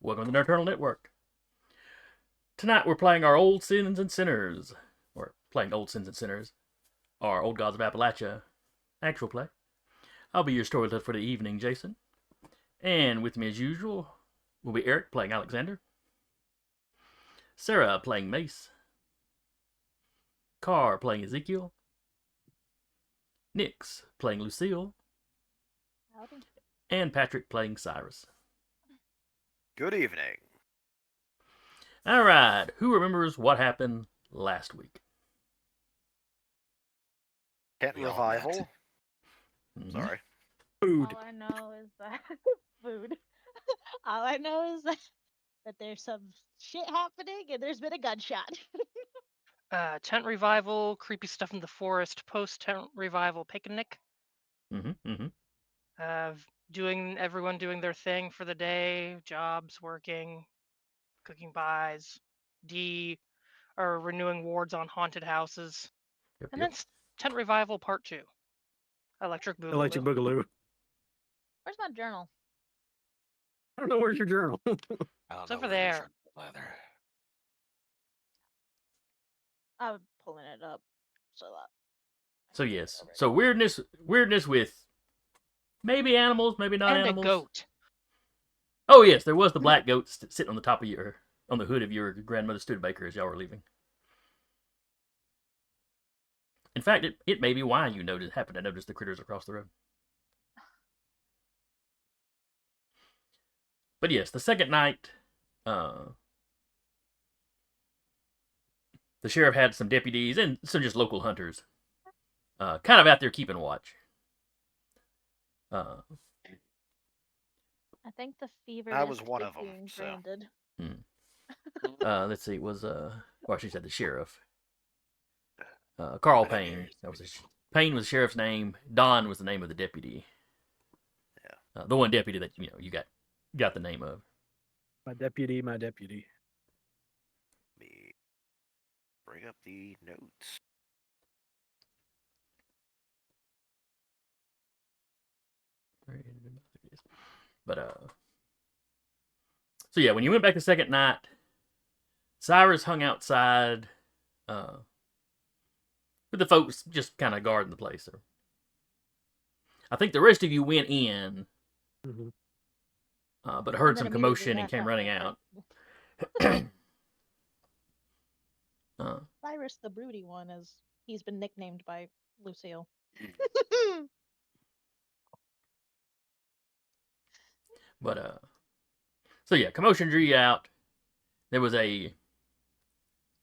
Welcome to the Nerdturtle Network. Tonight we're playing our Old Sins and Sinners. Or playing Old Sins and Sinners. Our Old Gods of Appalachia actual play. I'll be your storyteller for the evening, Jason. And with me as usual will be Eric playing Alexander. Sarah playing Mace. Carr playing Ezekiel. Nix playing Lucille. Howdy. And Patrick playing Cyrus. Good evening. Alright, who remembers what happened last week? Tent We all revival. Mhm. Sorry. Food. All I know is that food. All I know is that there's some shit happening and there's been a gunshot. Tent revival, creepy stuff in the forest, post-tent revival picnic. Everyone doing their thing for the day, jobs, working, cooking pies, renewing wards on haunted houses. Yep, And yep. then tent revival part 2. Electric Boogaloo. Electric Boogaloo. Where's my journal? I don't know, where's your journal? It's over there. I'm pulling it up. So yes. So weirdness with maybe animals, maybe not And animals. a goat. Oh yes, there was the black goat sitting on the top of on the hood of your grandmother's Studebaker as y'all were leaving. In fact, it may be why you happened to notice the critters across the road. But yes, the second night, the sheriff had some deputies and some just local hunters, kind of out there keeping watch. I think the fever. I was one of 'em, being so. branded. Let's see, it was well, she said the sheriff. Carl Payne. That was Payne was the sheriff's name. Don was the name of the deputy. Yeah. The one deputy that you got the name of. My deputy. Let me bring up the notes. But so yeah, when you went back the second night, Cyrus hung outside with the folks just kind of guarding the place. I think the rest of you went in, but heard some commotion and came running out. Cyrus, the broody one, he's been nicknamed by Lucille. But so yeah, commotion drew you out. There was a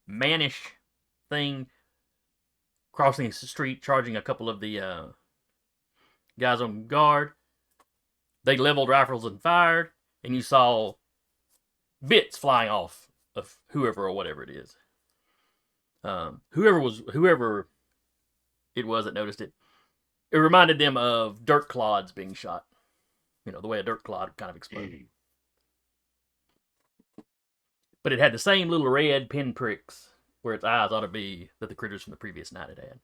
mannish thing crossing the street, charging a couple of the guys on guard. They leveled rifles and fired, and you saw bits flying off of whoever or whatever it is. Whoever it was that noticed it. It reminded them of dirt clods being shot. You know, the way a dirt clod kind of exploded. But it had the same little red pinpricks where its eyes ought to be that the critters from the previous night had.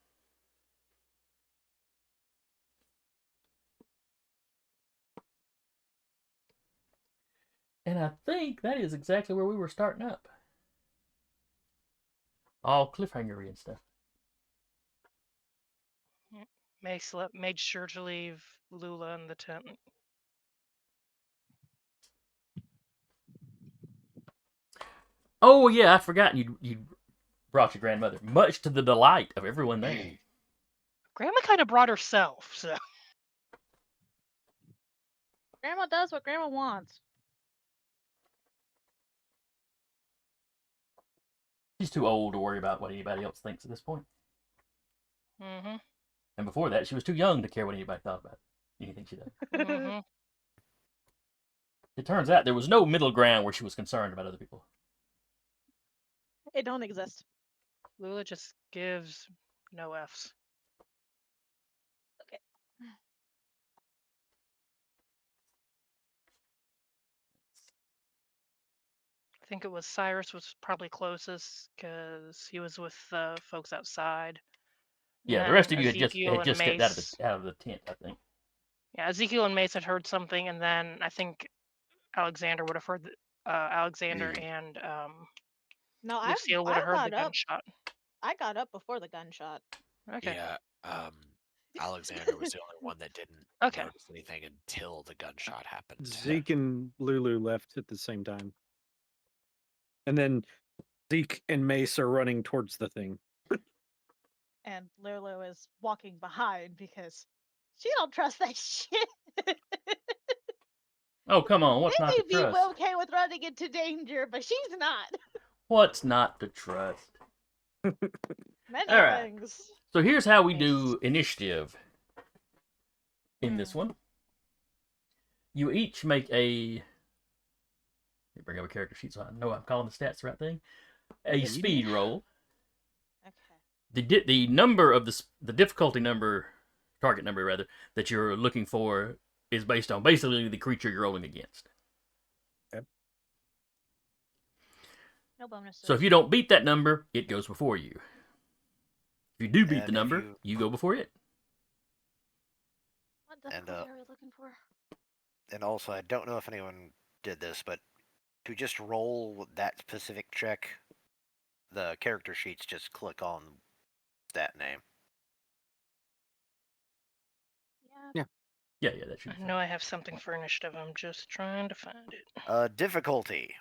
And I think that is exactly where we were starting up. All cliffhangery and stuff. Made sure to leave Lula in the tent. Oh yeah, I forgot you brought your grandmother, much to the delight of everyone there. Grandma kind of brought herself, so. Grandma does what Grandma wants. She's too old to worry about what anybody else thinks at this point. Mm-hmm. And before that, she was too young to care what anybody thought about anything she did. Mm-hmm. It turns out there was no middle ground where she was concerned about other people. It don't exist. Lula just gives no Fs. Okay. I think it was Cyrus was probably closest because he was with the folks outside. Yeah, the rest of you Ezekiel had just and stepped out of the tent, I think. Yeah, Ezekiel and Mace had heard something, and then I think Alexander would have heard Alexander Mm. and No, Lucille would I have heard the got up. gunshot. I got up before the gunshot. Okay. Yeah. Alexander was the only one that didn't Okay. notice anything until the gunshot happened. Zeke and Lulu left at the same time. And then Zeke and Mace are running towards the thing. And Lulu is walking behind because she don't trust that shit. Oh, come on. What's They not may to be trust? okay with running into danger, but she's not. What's not to trust? Many All right. things. So here's how we Mace. do initiative in this one. You each make a. Let me bring up a character sheet so I know I'm calling the stats the right thing. A Yeah, speed roll. Okay. The number of the difficulty number, target number rather, that you're looking for is based on basically the creature you're rolling against. No bonuses. So if you don't beat that number, it goes before you. If you do beat And the if number, you go before it. What difficulty are we looking for? And also, I don't know if anyone did this, but to just roll that specific check, the character sheets just click on stat name. Yeah. Yeah, that should be I fine. know I have something for initiative. I'm just trying to find it. Difficulty.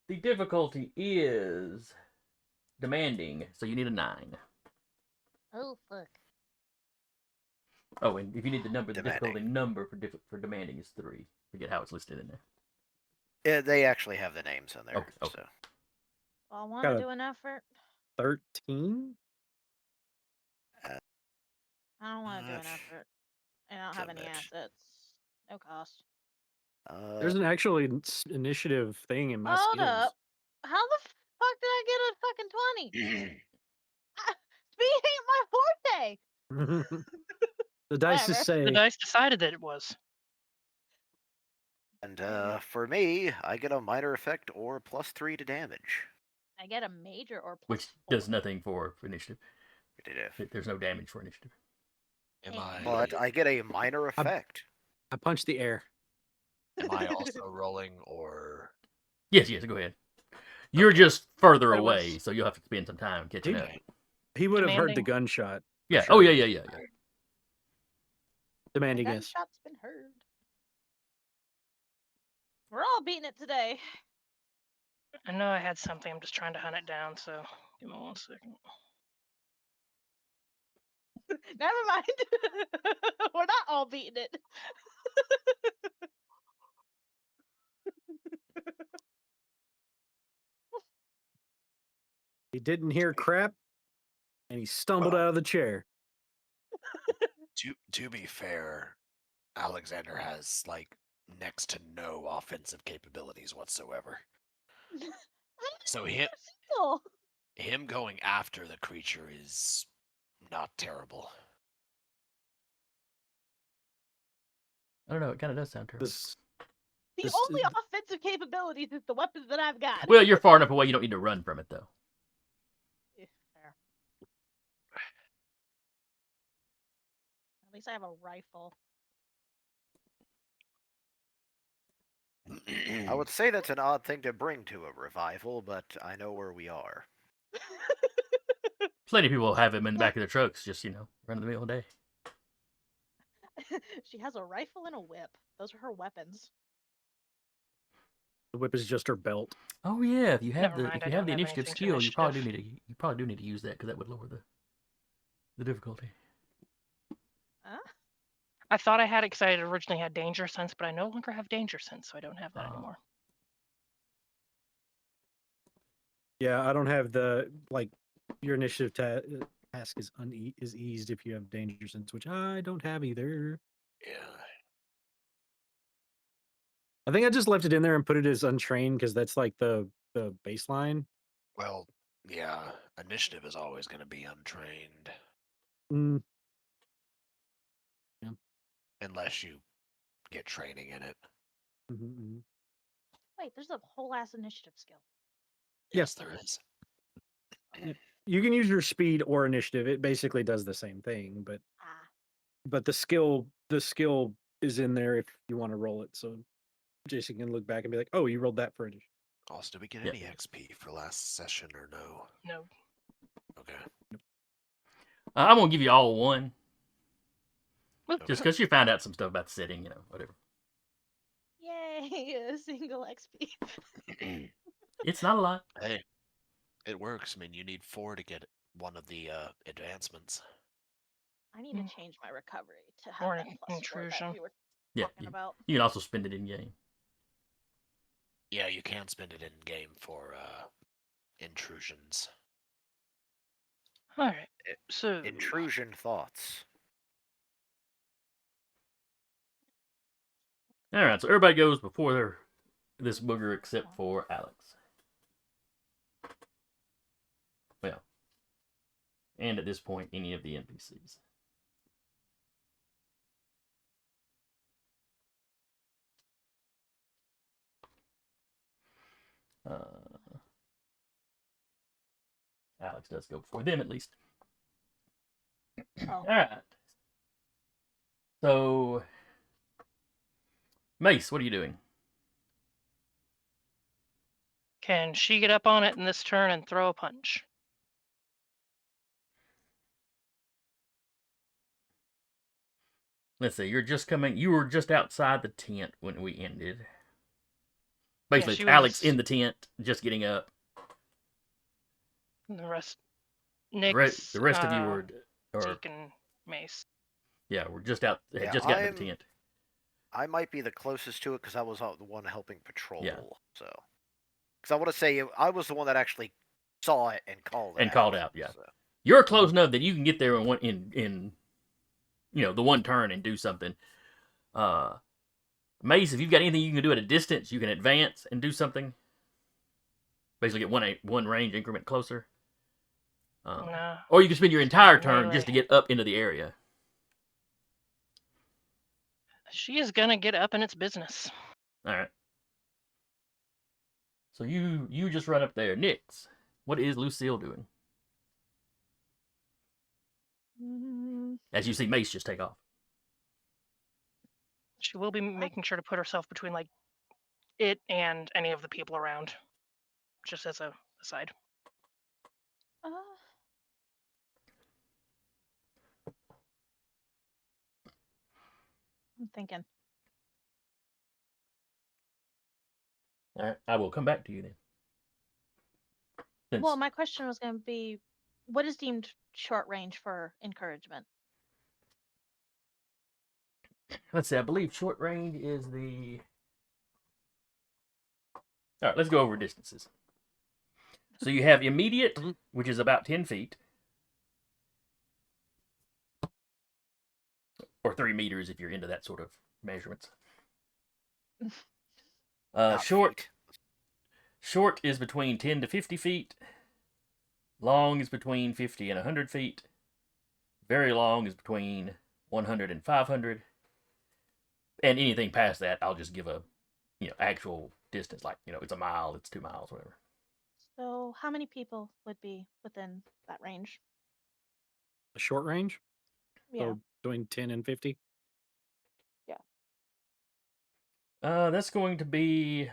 The difficulty is demanding, so you need a 9. Oh fuck. Oh, and if you need the number, the Demanding. difficulty number for demanding is 3. Forget how it's listed in there. Yeah, they actually have the names in there. Okay. So Well, I want Got to a- do an effort. 13? I don't want to do an That's- effort. And I don't so have any much. assets. No cost. There's an actually initiative thing in my Hold skills. up. How the fuck did I get a fucking 20? Speed ain't my forte. The dice Whatever. just say The dice decided that it was. And for me, I get a minor effect or +3 to damage. I get a major or plus Which 4. does nothing for initiative. There's no damage for initiative. Am I? But I get a minor effect. I punch the air. Am I also rolling or? Yes, go ahead. You're just further But it away, was- so you'll have to spend some time catching up. Okay. He would have heard the Demanding. gunshot. Yeah. sure. Oh, yeah. Demanding The guess. gunshot's been heard. We're all beating it today. I know I had something. I'm just trying to hunt it down. So give me 1 second. Never mind. We're not all beating it. He didn't hear crap, and he stumbled Well. out of the chair. To be fair, Alexander has like next to no offensive capabilities whatsoever. So him going after the creature is not terrible. I don't know. It kind of does sound terrible. The This- only offensive capabilities is the weapons that I've got. Well, you're far enough away. You don't need to run from it, though. Yeah, fair. At least I have a rifle. I would say that's an odd thing to bring to a revival, but I know where we are. Plenty of people have them in the back of their trucks, just run in the middle of the day. She has a rifle and a whip. Those are her weapons. The whip is just her belt. Oh yeah, if you have Never mind, if I you have don't the have initiative anything to skill, you probably initiative. do need to use that because that would lower the difficulty. Huh? I thought I had it because I had originally had danger sense, but I no longer have danger sense, so I don't have that Oh. anymore. Yeah, I don't have the your initiative task is eased if you have danger sense, which I don't have either. Yeah. I think I just left it in there and put it as untrained because that's like the baseline. Well, yeah. Initiative is always going to be untrained Mm, unless you get training in it. mhm. Wait, there's a whole ass initiative skill. Yes, there is. You can use your speed or initiative. It basically does the same thing, but Ah. the skill is in there if you want to roll it. So Jason can look back and be like, "Oh, you rolled that for addition." Also, did we get Yeah. any XP for last session or no? No. Okay. I'm gonna give you all one, Whoop. just because you found out some stuff about the setting, whatever. Yay, a single XP. It's not a lot. Hey, it works. I mean, you need 4 to get one of the advancements. I need to Mm. change my recovery to Or have that an +4 that intrusion. we were Yeah, talking about. you can also spend it in game. Yeah, you can spend it in game for intrusions. All right. It- So Intrusion thoughts. All right, so everybody goes before this booger except for Alex. Well, and at this point, any of the NPCs. Alex does go before them, at least. Oh. All right. So, Mace, what are you doing? can she get up on it in this turn and throw a punch? Let's see. You were just outside the tent when we ended. Basically, she it's Alex was- in the tent, just getting up. And the rest, The Nyx, rest of you were, Zeke, and Mace. yeah, we're just out. Yeah, Just got into the tent. I might be the closest to it because I was the one helping patrol. Yeah. So, because I want to say I was the one that actually saw it and called it. And called out, yeah. So. You're close enough that you can get there in the one turn and do something. Mace, if you've got anything you can do at a distance, you can advance and do something. Basically, get one range increment closer. No. Or you can spend your entire turn Melee. just to get up into the area. She is gonna get up in its business. All right. So you just run up there, Nyx. What is Lucille doing? As you see Mace just take off. She will be making sure to put herself between like it and any of the people around, just as a aside. I'm thinking. All right. I will come back to you then. Well, my question was going to be, what is deemed short range for encouragement? Let's see. I believe short range is the. All right. Let's go over distances. So you have immediate, which is about 10 feet. Or 3 meters if you're into that sort of measurements. Short is between 10 to 50 feet. Long is between 50 and 100 feet. Very long is between 100 and 500. And anything past that, I'll just give a actual distance, like it's a mile, it's 2 miles, whatever. So how many people would be within that range? A short range? Yeah. So between 10 and 50? That's going to be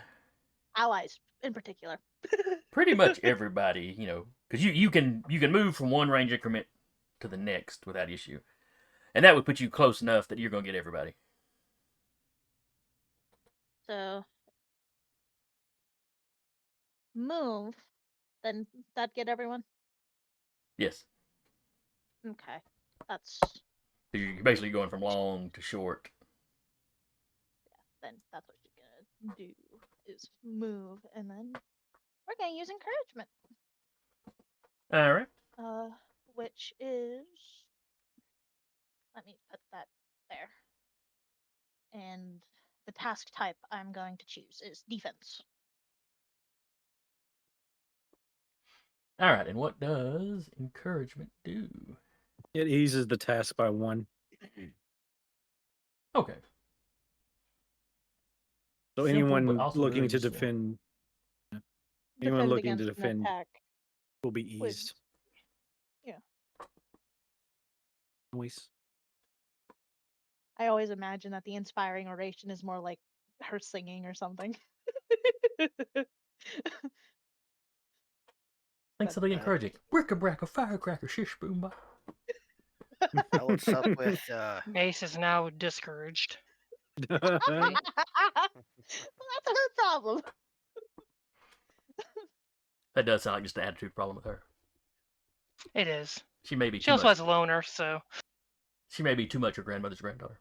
Allies in particular. pretty much everybody, because you can move from one range increment to the next without issue, and that would put you close enough that you're going to get everybody. So move, then that get everyone? Yes. Okay. That's You're basically going from long to short. then that's what she's gonna do is move, and then we're gonna use encouragement. All right. Which is, let me put that there. And the task type I'm going to choose is defense. All right. And what does encouragement do? It eases the task by 1. Okay. So Simple, anyone but also looking very to useful. defend, anyone looking to against an defend attack will be with- eased. yeah. Noise. I always imagine that the inspiring oration is more like her singing or something. Thanks for the encouraging. Brick-a-brack-a, firecracker, shish boom ba. Well, what's up with Mace is now discouraged. Well, that's her problem. That does sound like just an attitude problem with her. It is. She may be She too also much. has a loner, so She may be too much her grandmother's granddaughter.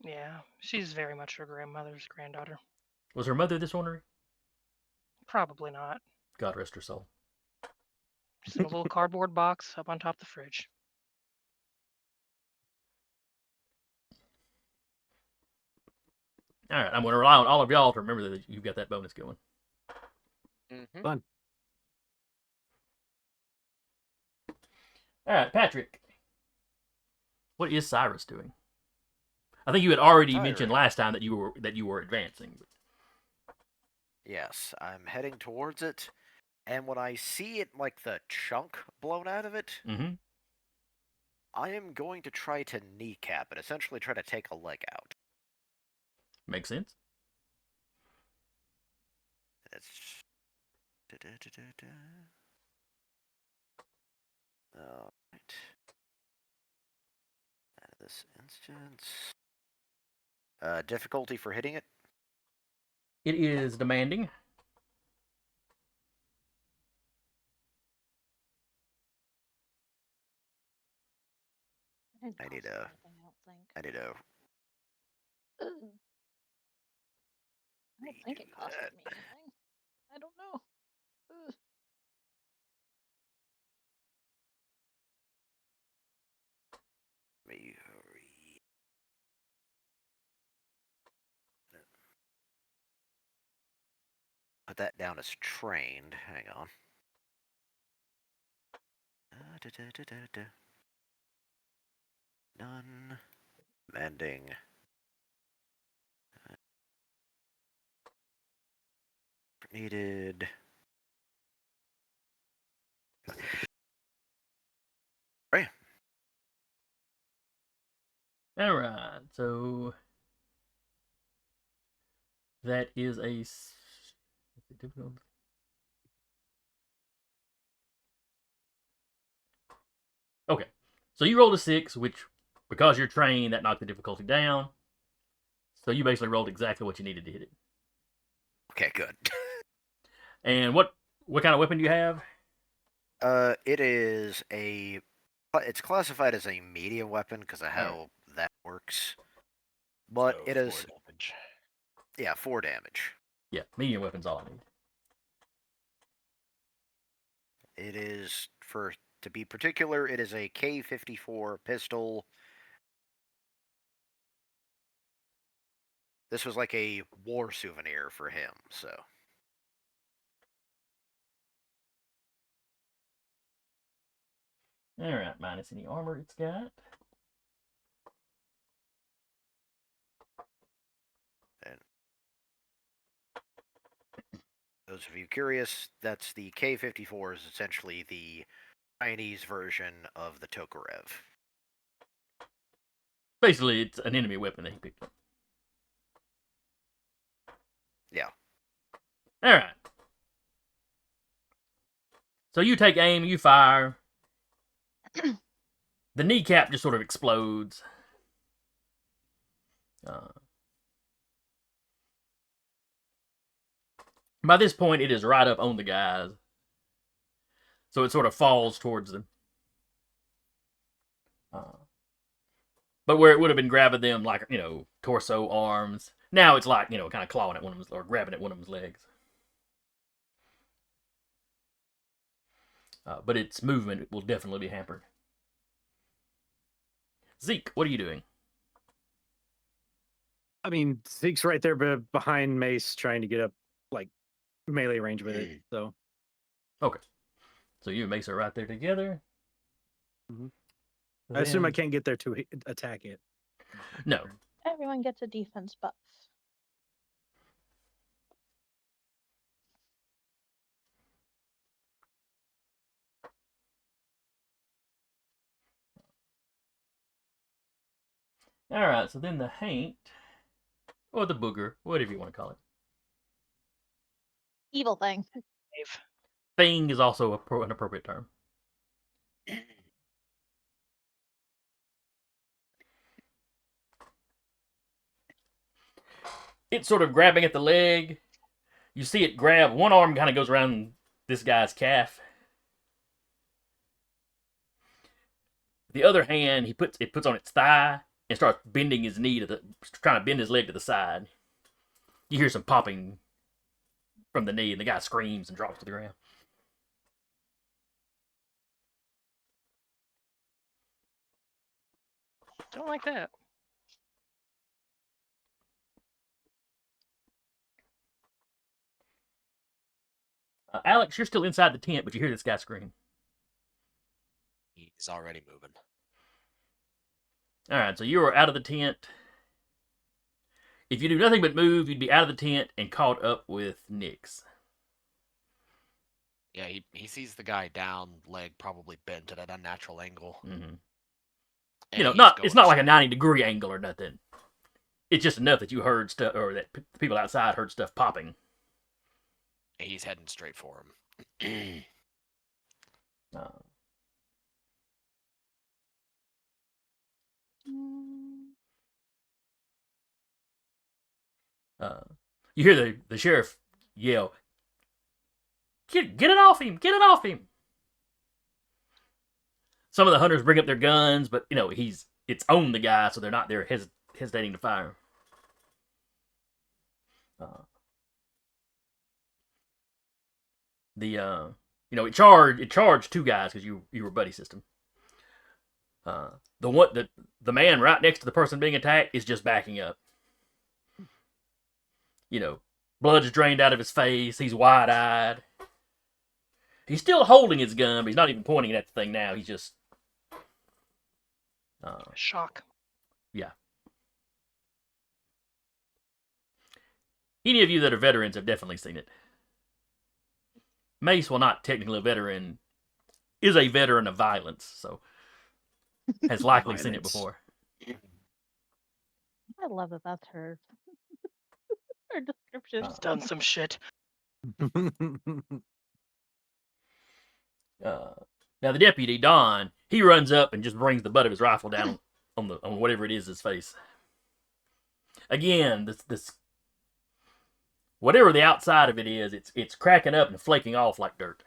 yeah, she's very much her grandmother's granddaughter. Was her mother this ornery? Probably not. God rest her soul. Just in a little cardboard box up on top of the fridge. All right, I'm going to rely on all of y'all to remember that you've got that bonus going. Mm-hmm. Fun. All right, Patrick. What is Cyrus doing? I think you had already mentioned last time that you were advancing. Yes, I'm heading towards it, and when I see it, like the chunk blown out of it, Mm-hmm. I am going to try to kneecap it, essentially try to take a leg out. Makes sense. It's... Alright. Out of this instance. Difficulty for hitting it? It is demanding. I need a... I need a... I don't think it costed me anything. I don't know. Ugh. Let me hurry. Put that down as trained. Hang on. None. Mending. Needed. Right. All right, so that is a difficult. Okay, so you rolled a 6, which, because you're trained, that knocked the difficulty down. So you basically rolled exactly what you needed to hit it. Okay, good. And what kind of weapon do you have? It is a... It's classified as a medium weapon because of how that works. But So, it 4 is... damage. Yeah, 4 damage. Yeah, medium weapon's all I need. It is, to be particular, it is a K-54 pistol. This was like a war souvenir for him, so... All right, minus any armor it's got. And those of you curious, that's the K-54 is essentially the Chinese version of the Tokarev. Basically, it's an enemy weapon that he picked up. Yeah. All right. So you take aim, you fire. The kneecap just sort of explodes. By this point, it is right up on the guys. So it sort of falls towards them. But where it would have been grabbing them, like, torso, arms, now it's like, kind of clawing at one of them, or grabbing at one of them's legs. But its movement will definitely be hampered. Zeke, what are you doing? I mean, Zeke's right there behind Mace trying to get up, like, melee range with it, so. Okay. So you and Mace are right there together. Mm-hmm. I assume I can't get there to attack it. No. Everyone gets a defense buff. All right, so then the haint, or the booger, whatever you want to call it. Evil thing. Dave. Thing is also an appropriate term. It's sort of grabbing at the leg. You see it grab. One arm kind of goes around this guy's calf. The other hand, it puts on its thigh and starts bending his knee trying to bend his leg to the side. You hear some popping from the knee, and the guy screams and drops to the ground. Don't like that. Alex, you're still inside the tent, but you hear this guy scream. He's already moving. All right, so you are out of the tent. If you do nothing but move, you'd be out of the tent and caught up with Nyx. Yeah, he sees the guy down, leg probably bent at an unnatural angle. Mm-hmm. and You know, he's it's going not like a straight. 90-degree angle or nothing. It's just enough that you heard stuff, or that the people outside heard stuff popping. He's heading straight for him. You hear the sheriff yell, Get it off him! Get it off him! Some of the hunters bring up their guns, but it's on the guy, so they're not there hesitating to fire. It charged two guys because you were buddy system. The man right next to the person being attacked is just backing up. Blood's drained out of his face. He's wide-eyed. He's still holding his gun, but he's not even pointing it at the thing now. He's just Shock. Yeah. Any of you that are veterans have definitely seen it. Mace, while not technically a veteran, is a veteran of violence, so has likely seen it before. I love that that's her her description. He's done some shit. Now the deputy, Don, he runs up and just brings the butt of his rifle down on whatever it is his face. Again, this whatever the outside of it is, it's cracking up and flaking off like dirt.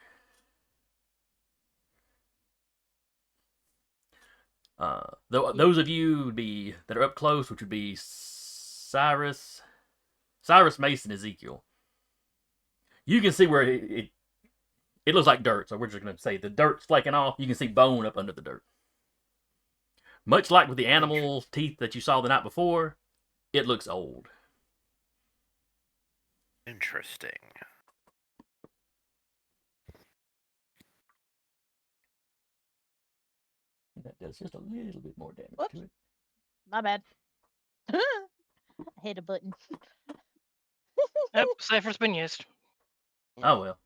Those of you that are up close, which would be Cyrus, Mason, Ezekiel, you can see where it looks like dirt. So we're just going to say the dirt's flaking off. You can see bone up under the dirt. Much like with the animal teeth that you saw the night before, it looks old. Interesting. That does just a little bit more damage to it. My bad. I hit a button. Yep, Cypher's been used. Oh well.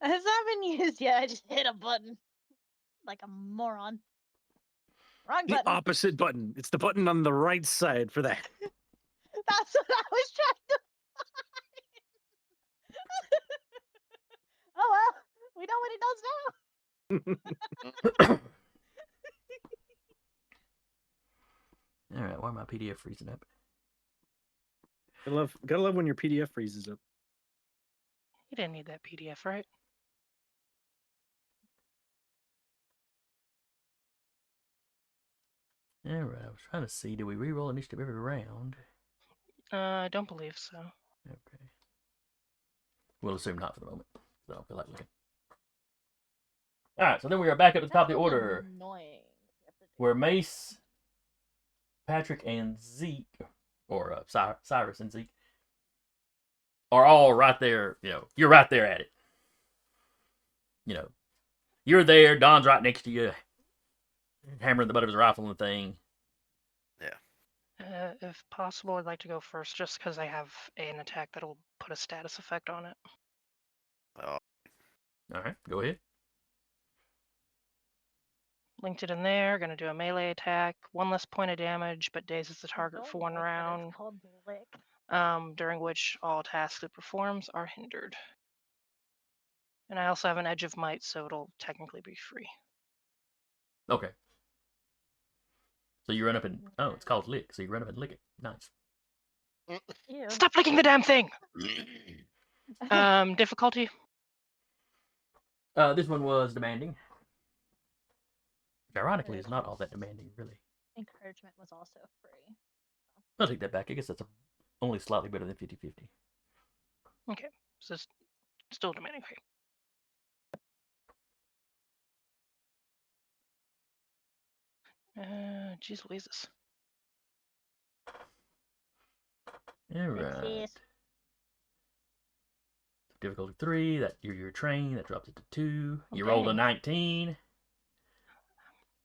Has not been used yet. I just hit a button. Like a moron. Wrong The button. opposite button. It's the button on the right side for that. That's what I was trying to find. Oh well. We know what it does now. All right, why am I PDF freezing up? Gotta love when your PDF freezes up. You didn't need that PDF, right? All right, I was trying to see, do we re-roll initiative every round? I don't believe so. Okay. We'll assume not for the moment. I don't feel like looking. All right, so then we are back up at the top of the order, Annoying. where Mace, Patrick, and Zeke, or Cyrus and Zeke, are all right there. You're right there at it. You're there. Don's right next to you, hammering the butt of his rifle on the thing. If possible, I'd like to go first, just because I have an attack that'll put a status effect on it. Oh, All right, go ahead. Linked it in there. Gonna do a melee attack. 1 less point of damage, but dazes the target for 1 Don't like that round. It's called lick. During which all tasks it performs are hindered. And I also have an Edge of Might, so it'll technically be free. Okay. So you run up and it's called lick. So you run up and lick it. Nice. Ew. Stop licking the damn thing! Difficulty? This one was demanding. Which ironically is not all that demanding, really. Encouragement was also free. I'll take that back. I guess that's only slightly better than 50-50. Okay, so it's still demanding. Okay. Jeez Louises. All right. Success. Difficulty 3. That you're trained. That drops it to 2. You rolled a Okay. 19.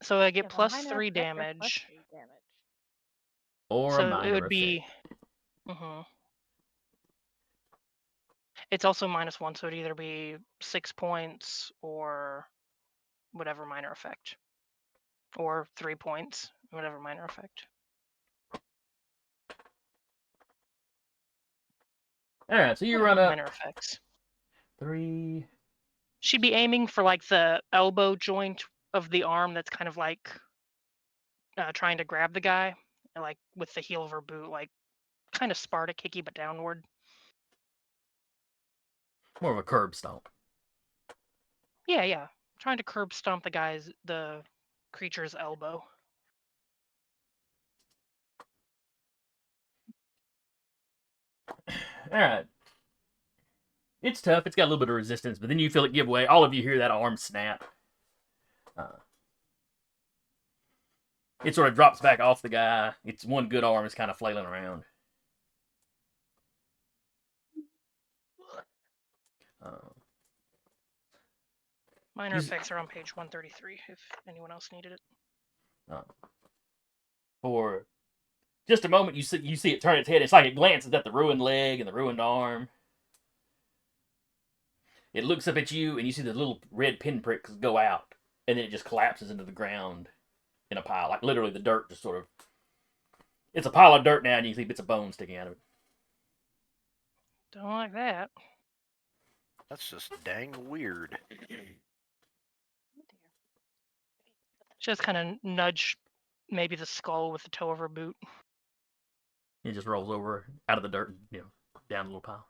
So I get Give a plus minor 3 effect or plus damage. 3 damage. Or So a minor it would effect. be. It's also -1, so it'd either be 6 points or whatever minor effect. Or 3 points, whatever minor effect. All right, so you Whatever run up. minor effects. 3. She'd be aiming for like the elbow joint of the arm that's kind of like trying to grab the guy, and like with the heel of her boot, like kind of Sparta kicky but downward. More of a curb stomp. Yeah. Trying to curb stomp the creature's elbow. All right. It's tough. It's got a little bit of resistance, but then you feel it give way. All of you hear that arm snap. It sort of drops back off the guy. Its one good arm is kind of flailing around. Minor effects are on page 133 if anyone else needed it. For just a moment, you see it turn its head. It's like it glances at the ruined leg and the ruined arm. It looks up at you, and you see the little red pinpricks go out, and then it just collapses into the ground in a pile. Like literally, the dirt just sort of. It's a pile of dirt now, and you can see bits of bone sticking out of it. Don't like that. That's just dang weird. Just kind of nudge maybe the skull with the toe of her boot. It just rolls over out of the dirt, down a little pile.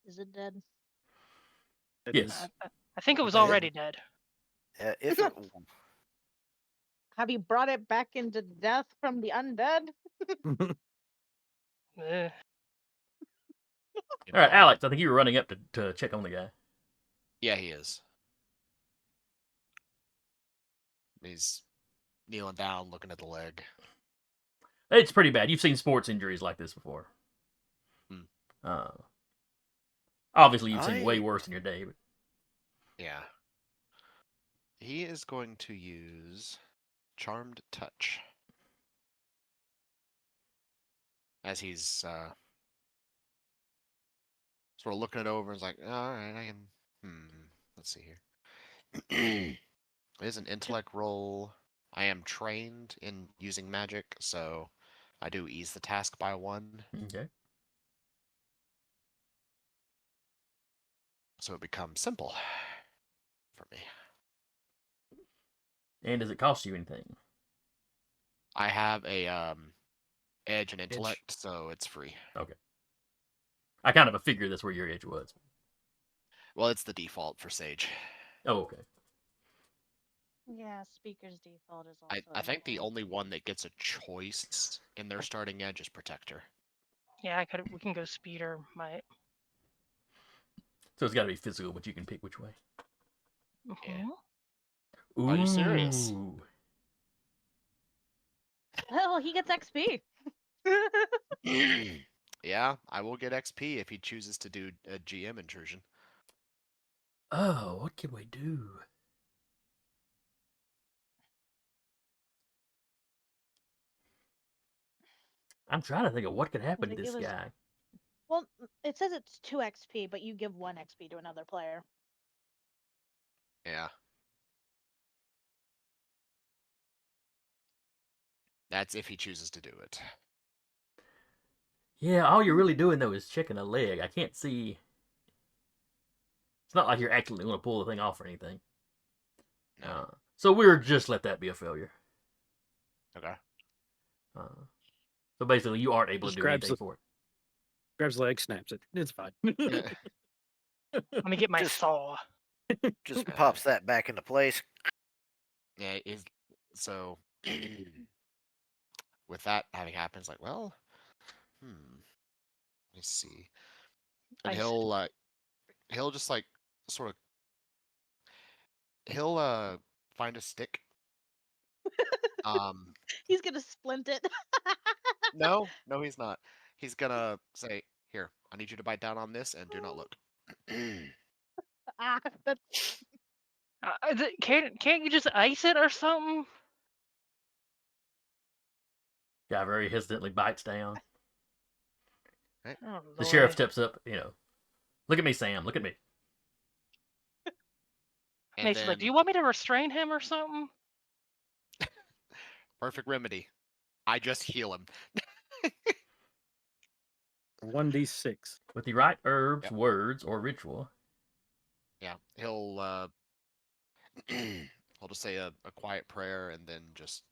Is it dead? Yes. I think it was already dead. If it, Have you brought it back into death from the undead? Eh. All right, Alex, I think you were running up to check on the guy. Yeah, he is. He's kneeling down, looking at the leg. It's pretty bad. You've seen sports injuries like this before. Obviously, you've seen way worse in your day. But... Yeah. He is going to use Charmed Touch. As he's sort of looking it over and is like, alright, I can... Let's see here. It is an intellect roll. I am trained in using magic, so I do ease the task by 1. Okay. So it becomes simple for me. And does it cost you anything? I have a edge and intellect, so it's free. Okay. I kind of figured that's where your edge was. Well, it's the default for Sage. Oh, okay. Yeah, Speaker's default is also. I think the only one that gets a choice in their starting edge is Protector. Yeah, we can go speed or might. So it's got to be physical, but you can pick which way. Yeah. Ooh. Are you serious? Well, he gets XP. Yeah, I will get XP if he chooses to do a GM intrusion. Oh, what can we do? I'm trying to think of what could happen to this guy. Well, it says it's 2 XP, but you give 1 XP to another player. Yeah. That's if he chooses to do it. Yeah, all you're really doing, though, is checking a leg. I can't see... It's not like you're actually going to pull the thing off or anything. No. So we're just let that be a failure. Okay. So basically, you aren't able Just to do grabs anything the- for it. Grabs the leg, snaps it. It's fine. Let me get my Just- saw. Just pops that back into place. Yeah. So with that having happened, it's like, well, let me see. And I he'll just like sort of he'll find a stick. He's gonna splint it. No, he's not. He's gonna say, "Here, I need you to bite down on this and do not look." That's can't you just ice it or something? Guy very hesitantly bites down. Oh, The sheriff Lord. steps up, Look at me, Sam. Look at me. And Mason's like, then do you want me to restrain him or something? perfect remedy. I just heal him. 1d6. With the right herbs, Yep. words, or ritual. Yeah, he'll just say a quiet prayer and then just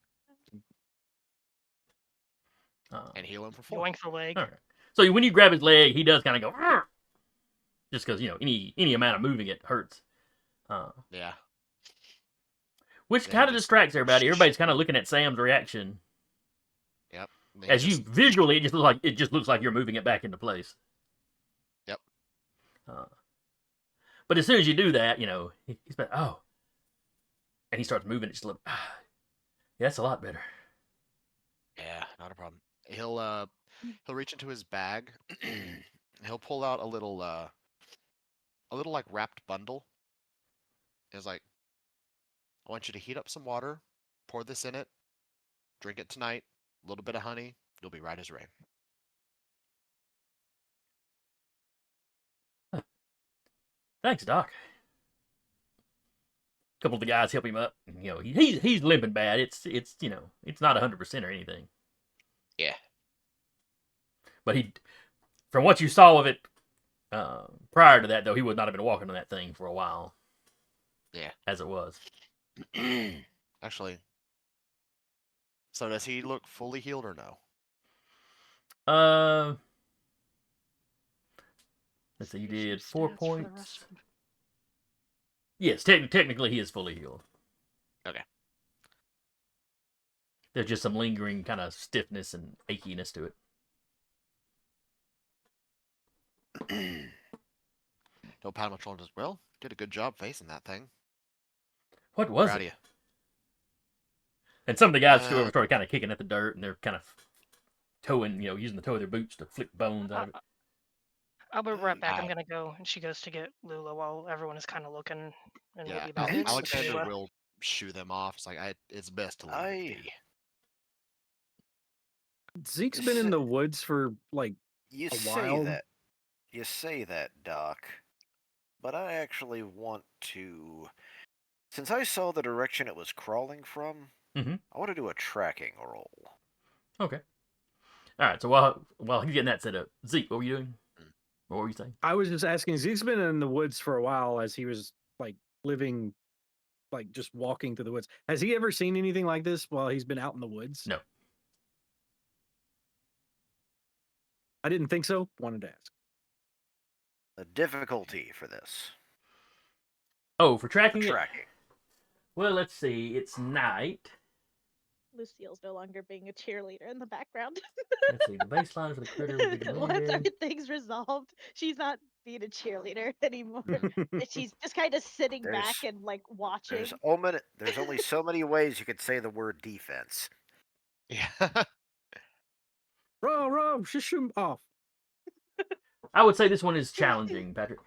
and heal him for full. Yoink the leg. All right. So when you grab his leg, he does kind of go, "Arr!" Just because any amount of moving it hurts. Yeah. Which Then kind of just- distracts everybody. Everybody's kind of looking at Sam's reaction. Yep. Then he As just- you visually, it just looks like you're moving it back into place. Yep. But as soon as you do that, he's like, oh, and he starts moving it just a little. Yeah, that's a lot better. Yeah, not a problem. He'll reach into his bag. He'll pull out a little like wrapped bundle. It's like, I want you to heat up some water, pour this in it, drink it tonight, a little bit of honey, you'll be right as rain. Thanks, Doc. A couple of the guys help him up. He's limping bad. It's not 100% or anything. Yeah. But from what you saw of it prior to that, though, he would not have been walking on that thing for a while. Yeah. As it was. Actually, so does he look fully healed or no? Let's see, you Give some did 4 stats for the points. rest of 'em. Yes, technically he is fully healed. Okay. There's just some lingering kind of stiffness and achiness to it. He'll pat him on the shoulder and says, well, did a good job facing that thing. What was Proud it? of you. And some of the guys go over started kind of kicking at the dirt, and they're kind of toeing, using the toe of their boots to flick bones out of it. I'll be right back. I'm I- gonna go. And she goes to get Lula while everyone is kind of looking and Yeah, witty about It's- Alexander Lula. will shoo them off. It's like, it's best to leave it be. Zeke's been in the woods for like You a say while. that. You say that, Doc. But I actually want to. Since I saw the direction it was crawling from, Mhm. I want to do a tracking roll. Okay. All right. So while he's getting that set up, Zeke, what were you doing? What were you saying? I was just asking. Zeke's been in the woods for a while as he was like living, like just walking through the woods. Has he ever seen anything like this while he's been out in the woods? No. I didn't think so. Wanted to ask. The difficulty for this Oh, for tracking it? tracking. Well, let's see. It's night. Lucille's no longer being a cheerleader in the background. Let's see. The baseline for the critter would be Once red. everything's resolved, she's not being a cheerleader anymore. She's just kind of sitting back There's- and like watching. There's only so many ways you could say the word defense. Yeah. Row, shush him off. I would say this one is challenging, Patrick.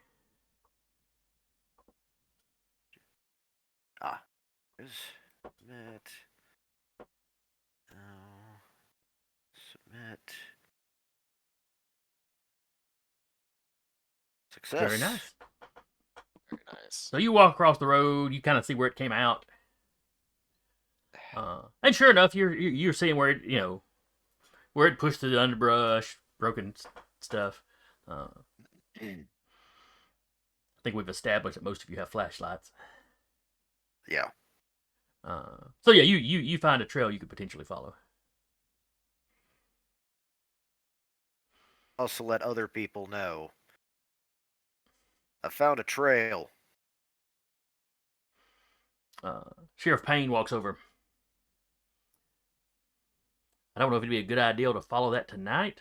Submit. Submit. Success. Very nice. Very nice. So you walk across the road. You kind of see where it came out. And sure enough, you're seeing where where it pushed through the underbrush, broken stuff. I think we've established that most of you have flashlights. Yeah. So yeah, you find a trail you could potentially follow. Also, let other people know. I found a trail. Sheriff Payne walks over. I don't know if it'd be a good idea to follow that tonight.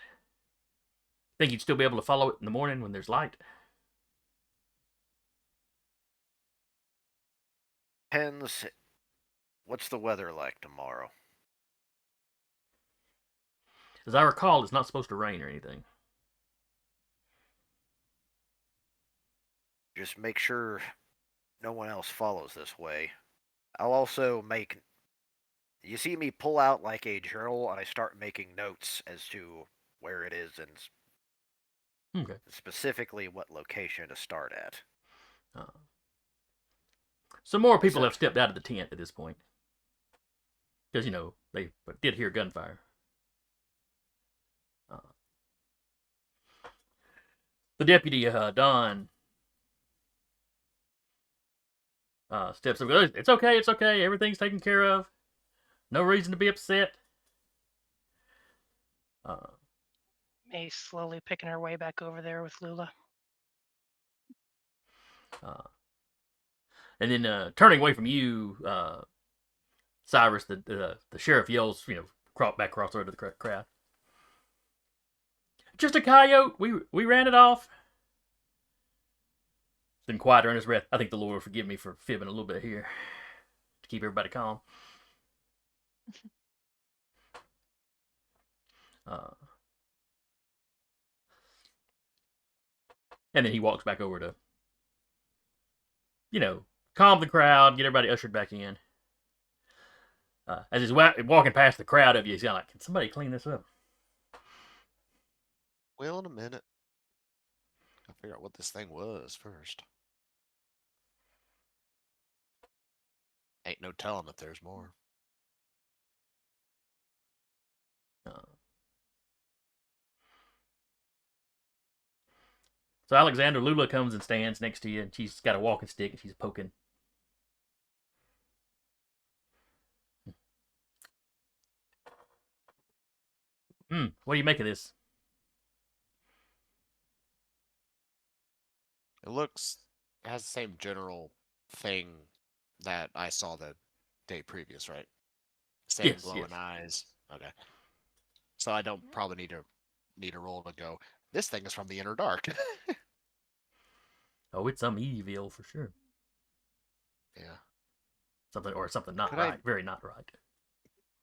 Think you'd still be able to follow it in the morning when there's light? Depends. What's the weather like tomorrow? As I recall, it's not supposed to rain or anything. Just make sure no one else follows this way. I'll also make. You see me pull out like a journal and I start making notes as to where it is and Okay. specifically what location to start at. Some more people have stepped out of the tent at this point. Because, they did hear gunfire. The deputy, Don, steps up. It's okay. Everything's taken care of. No reason to be upset. May slowly picking her way back over there with Lula. And then turning away from you, Cyrus, the sheriff yells, back across the road to the crowd. Just a coyote. We ran it off. It's been quieter in his breath. I think the Lord will forgive me for fibbing a little bit here to keep everybody calm. And then he walks back over to, calm the crowd, get everybody ushered back in. As he's walking past the crowd of you, he's like, "Can somebody clean this up?" Well, in a minute. Gotta figure out what this thing was first. Ain't no telling if there's more. So Alexander, Lula comes and stands next to you, and she's got a walking stick, and she's poking. What do you make of this? It has the same general thing that I saw the day previous, right? Same Yes, glowing yes. eyes. Okay. So I don't probably need a roll to go. This thing is from the inner dark. Oh, it's some evil for sure. Yeah. Something not Could right. Very not right.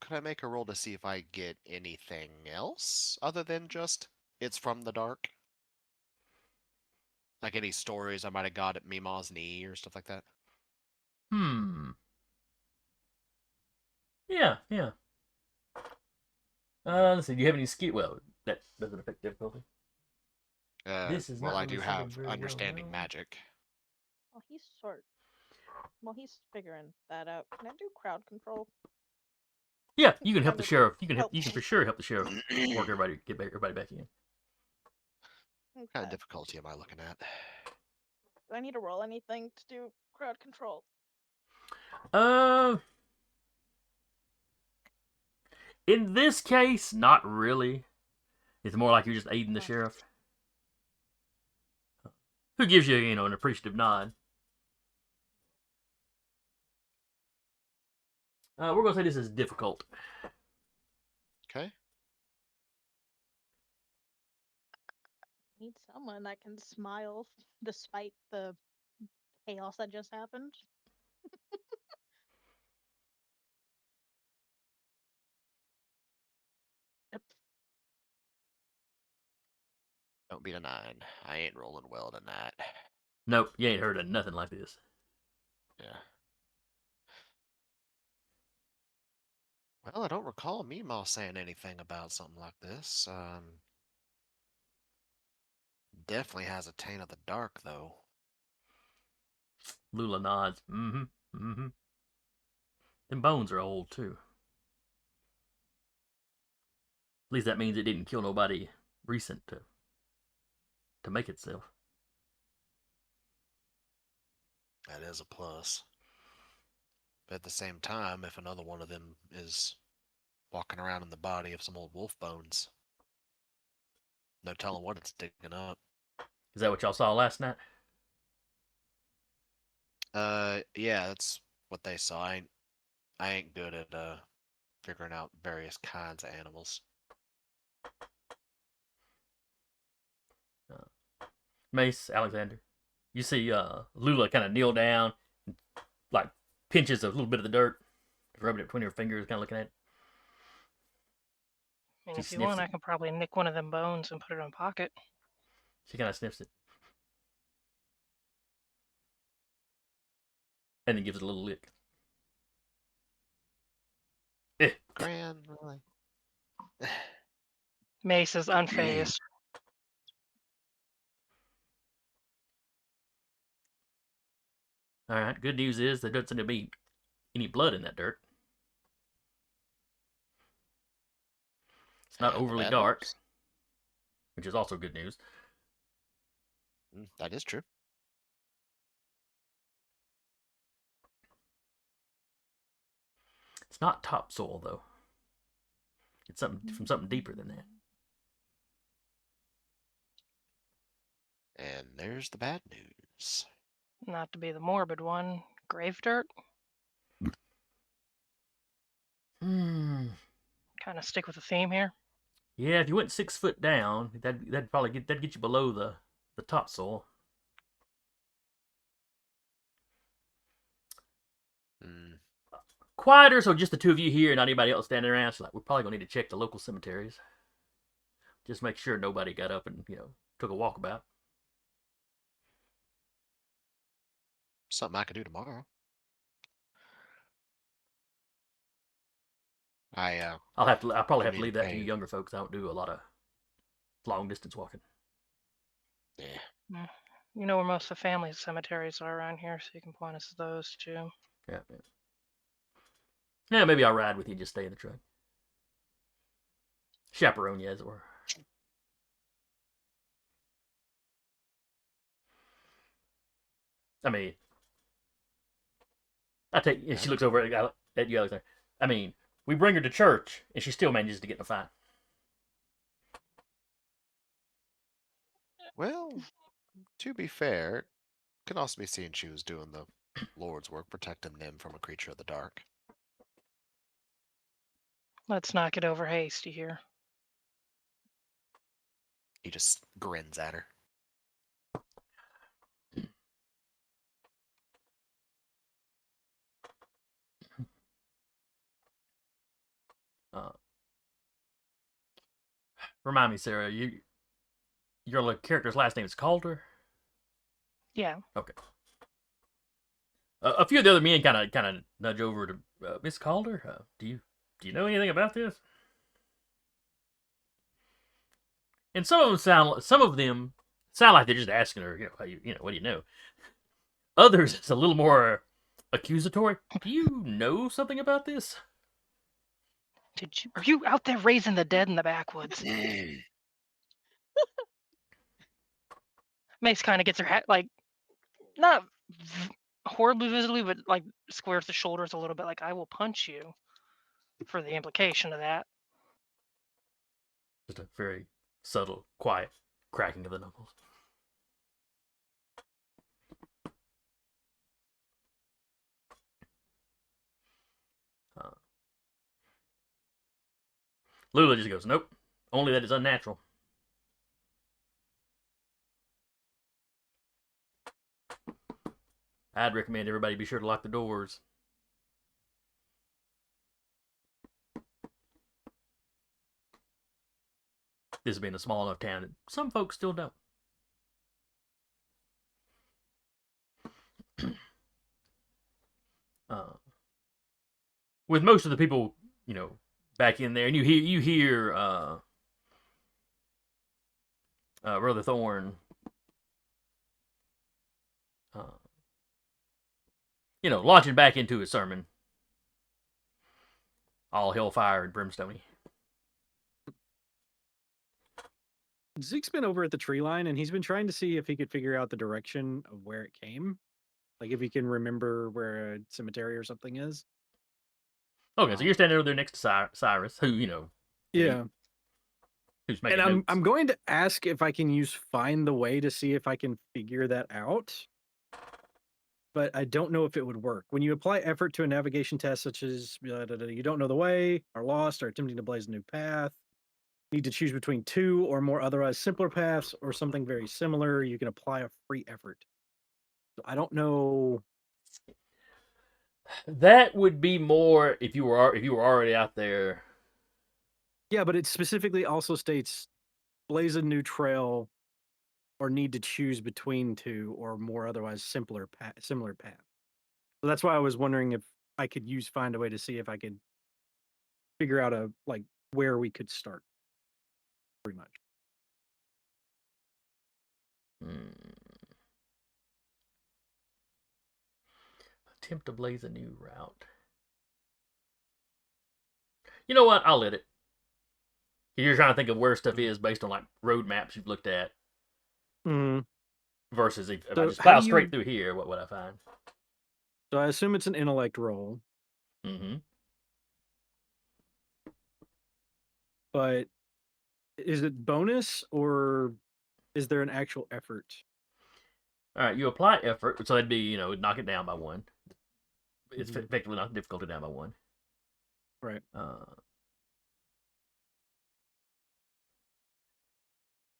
Could I make a roll to see if I get anything else other than just it's from the dark? Like any stories I might have got at Mima's knee or stuff like that? Yeah. Let's see. Do you have any skill? Well, that doesn't affect difficulty. This is well, not I really do something have very well understanding known. magic. Well, he's figuring that out. Can I do crowd control? Yeah, you can help Kind the of sheriff. You can help for me. sure help the sheriff work everybody, get everybody back in. What kind of difficulty am I looking at? Do I need to roll anything to do crowd control? In this case, not really. It's more like you're just aiding the Oh. sheriff, who gives you, an appreciative nod. We're gonna say this is difficult. Okay. Need someone that can smile despite the chaos that just happened. Yep. Don't beat a 9. I ain't rolling well tonight. Nope, you ain't heard of nothing like this. Yeah. Well, I don't recall Mima saying anything about something like this. Definitely has a taint of the dark, though. Lula nods. Mm-hmm. Them bones are old too. At least that means it didn't kill nobody recent to make itself. That is a plus. But at the same time, if another one of them is walking around in the body of some old wolf bones, no telling what it's digging up. Is that what y'all saw last night? Yeah, that's what they saw. I ain't good at figuring out various kinds of animals. Mace, Alexander, you see Lula kind of kneel down, and, like pinches a little bit of the dirt, rubbing it between her fingers, kind of looking at it. I mean, She if you sniffs want, it. I can probably nick one of them bones and put it in a pocket. She kind of sniffs it. And then gives it a little lick. Grand, really. Mace is unfazed. All right. Good news is there doesn't seem to be any blood in that dirt. It's not And the overly bad dark, news? which is also good news. That is true. It's not topsoil though. It's something from something deeper than that. And there's the bad news. Not to be the morbid one. Grave dirt? Hmm. Kind of stick with the theme here. Yeah, if you went 6 foot down, that'd probably get you below the topsoil. Hmm. Quieter, so just the two of you here, not anybody else standing around. So like, we're probably gonna need to check the local cemeteries. Just make sure nobody got up and took a walkabout. Something I could do tomorrow. I'll probably do have to need leave to that to you pay. younger folks. I don't do a lot of long distance walking. Yeah. You know where most of the family cemeteries are around here, so you can point us to those too. Yeah. Yeah, maybe I'll ride with you. Just stay in the truck. Chaperone you, as it were. I mean, she looks over at you, Alexander. I mean, we bring her to church, and she still manages to get in a fight. Well, to be fair, it can also be seen she was doing the Lord's work, protecting them from a creature of the dark. Let's not get over hasty here. He just grins at her. Remind me, Sarah, your character's last name is Calder? Yeah. Okay. A few of the other men kind of nudge over to Miss Calder. Do you know anything about this? And some of them sound like they're just asking her, what do you know? Others, it's a little more accusatory. Do you know something about this? Are you out there raising the dead in the backwoods? Mace kind of gets her hat not horribly visibly, but like squares the shoulders a little bit, like I will punch you for the implication of that. Just a very subtle, quiet cracking of the knuckles. Lula just goes, nope. Only that is unnatural. I'd recommend everybody be sure to lock the doors. This being a small enough town that some folks still don't. With most of the people, back in there, and you hear Brother Thorne, launching back into his sermon. all hellfire and brimstony. Zeke's been over at the tree line, and he's been trying to see if he could figure out the direction of where it came. Like if he can remember where a cemetery or something is. Okay, so you're standing over there next to Cyrus, who, you know, Yeah. who's making And notes. I'm going to ask if I can use Find the Way to see if I can figure that out. But I don't know if it would work. When you apply effort to a navigation test, such as you don't know the way, are lost, or attempting to blaze a new path, need to choose between two or more otherwise simpler paths, or something very similar, you can apply a free effort. So I don't know. That would be more if you were already out there. Yeah, but it specifically also states blaze a new trail or need to choose between two or more otherwise similar path. So that's why I was wondering if I could use Find a Way to see if I could figure out where we could start. Pretty much. Attempt to blaze a new route. You know what? I'll let it. You're trying to think of where stuff is based on like road maps you've looked at. Versus if I just plow straight through here, what would I find? So I assume it's an intellect roll. Mm-hmm. But is it bonus or is there an actual effort? All right, you apply effort, so that'd be, knock it down by one. It's effectively knock difficulty down by one. Right.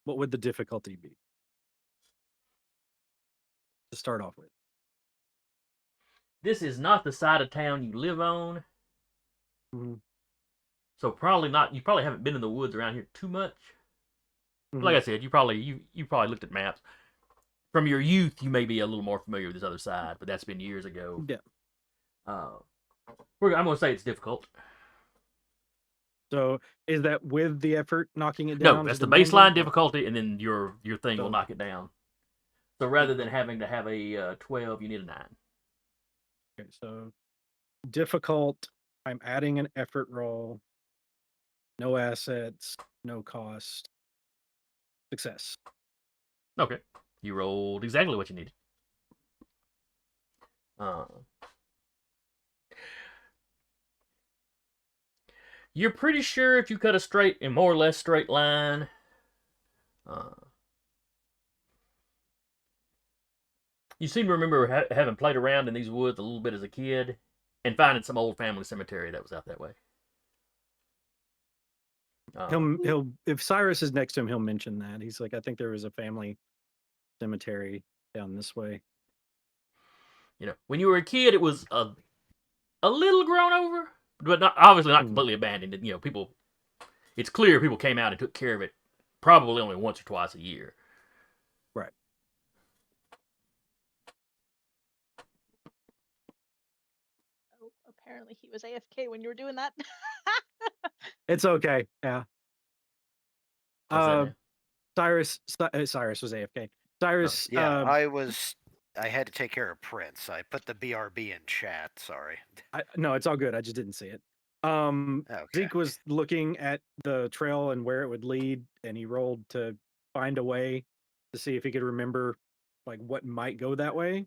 What would the difficulty be? To start off with. This is not the side of town you live on. Mm-hmm. So probably not. You probably haven't been in the woods around here too much. Mm-hmm. Like I said, you probably looked at maps. From your youth, you may be a little more familiar with this other side, but that's been years ago. Yeah. I'm going to say it's difficult. So is that with the effort knocking it down? No, that's the baseline difficulty, and then your thing will knock it down. So rather than having to have a 12, you need a 9. Okay, so difficult. I'm adding an effort roll. No assets, no cost. Success. Okay. You rolled exactly what you needed. You're pretty sure if you cut a more or less straight line, you seem to remember having played around in these woods a little bit as a kid and finding some old family cemetery that was out that way. He'll if Cyrus is next to him, he'll mention that. He's like, I think there was a family cemetery down this way. When you were a kid, it was a little grown over, but obviously not completely abandoned. It's clear people came out and took care of it probably only once or twice a year. Right. Oh, apparently he was AFK when you were doing that. It's okay. Yeah. Cyrus was AFK. Cyrus. I had to take care of Prince. I put the BRB in chat. Sorry. No, it's all good. I just didn't see it. Okay. Zeke was looking at the trail and where it would lead, and he rolled to find a way to see if he could remember like what might go that way.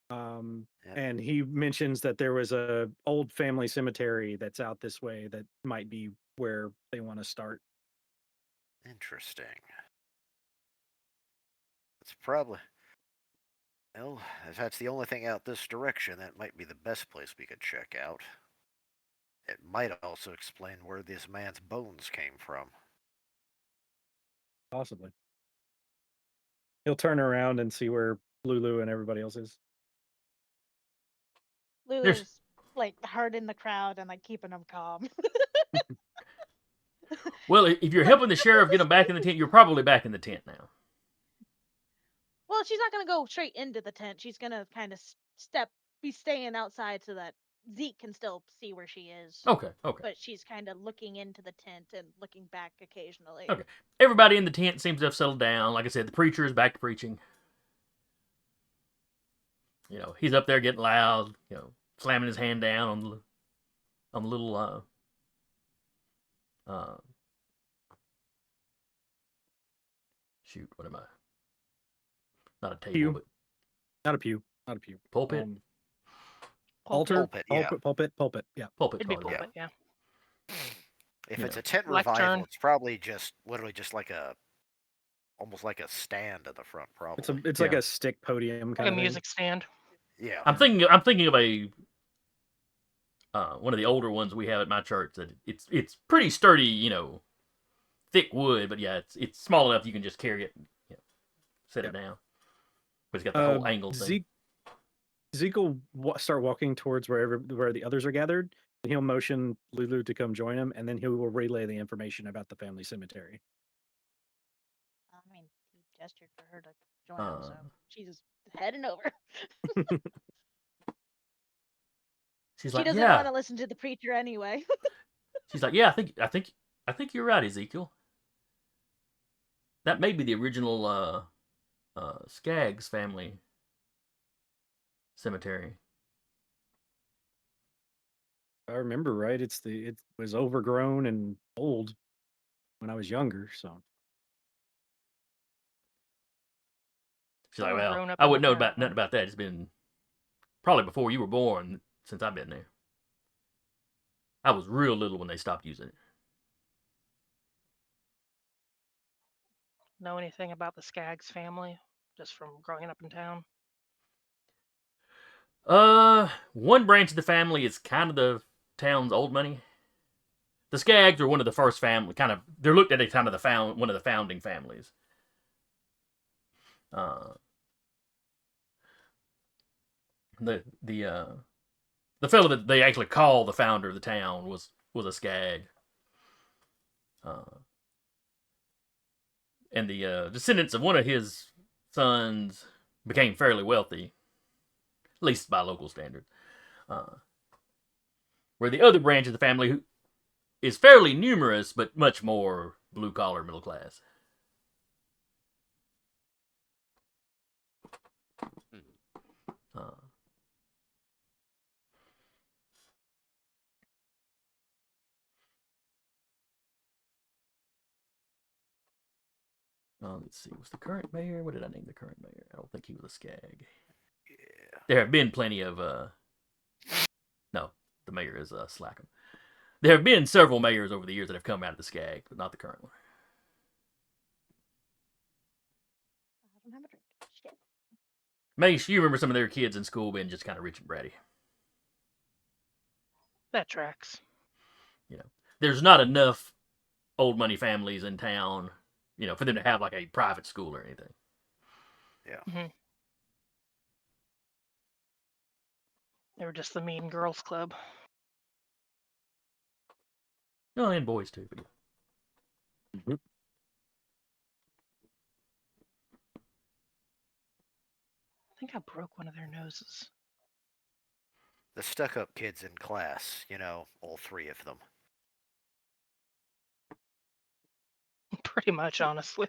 And he mentions that there was a old family cemetery that's out this way that might be where they want to start. Interesting. It's probably... Well, if that's the only thing out this direction, that might be the best place we could check out. It might also explain where this man's bones came from. Possibly. He'll turn around and see where Lulu and everybody else is. Lulu's like hard in the crowd and like keeping them calm. Well, if you're helping the sheriff get him back in the tent, you're probably back in the tent now. Well, she's not going to go straight into the tent. She's going to kind of be staying outside so that Zeke can still see where she is. Okay. But she's kind of looking into the tent and looking back occasionally. Okay. Everybody in the tent seems to have settled down. Like I said, the preacher is back to preaching. He's up there getting loud, slamming his hand down on the little Uh, shoot, what am I? Not a table, Pew. but Not a pew. Not a pew. pulpit. Altar. Pulpit, yeah. Pulpit. Yeah. Pulpit. It'd be Call it, yeah. pulpit, yeah. If You it's know. a tent Lectern. revival, it's probably just literally just like almost like a stand in the front, probably. It's like Yeah. a stick podium Like kind a of music stand. Yeah. I'm thinking of a one of the older ones we have at my church that it's pretty sturdy, you know, thick wood, but yeah, it's small enough you can just carry it, and, you know, set it down. But it's got the thing. whole angled thing. Zeke will start walking towards where the others are gathered, and he'll motion Lulu to come join him, and then he will relay the information about the family cemetery. I mean, he gestured for her to join him, so Uh, she's heading over. She's She like, doesn't yeah. want to listen to the preacher anyway. She's like, yeah. I think you're right, Ezekiel. That may be the original Skaggs family cemetery. If I remember right, it was overgrown and old when I was younger, so She's like, All well, grown up I in the wouldn't know ground. nothing about that. It's been probably before you were born since I've been there. I was real little when they stopped using it. Know anything about the Skaggs family? Just from growing up in town? One branch of the family is kind of the town's old money. The Skaggs are one of the first family, they're looked at as kind of one of the founding families. The fellow that they actually call the founder of the town was a Skagg. And the descendants of one of his sons became fairly wealthy, at least by local standards. Where the other branch of the family is fairly numerous, but much more blue collar, middle class. Let's see. Was the current mayor? What did I name the current mayor? I don't think he was a Skagg. Yeah. There have been plenty of. No, the mayor is Slackham. There have been several mayors over the years that have come out of the Skagg, but not the current one. I don't have a drink. Shit. Mace, you remember some of their kids in school being just kind of rich and bratty. That tracks. You know, there's not enough old money families in town, you know, for them to have like a private school or anything. Yeah. Mm-hmm. They were just the mean girls club. No, and boys too. But mm-hmm. I think I broke one of their noses. The stuck-up kids in class, you know, all three of them. Pretty much, honestly.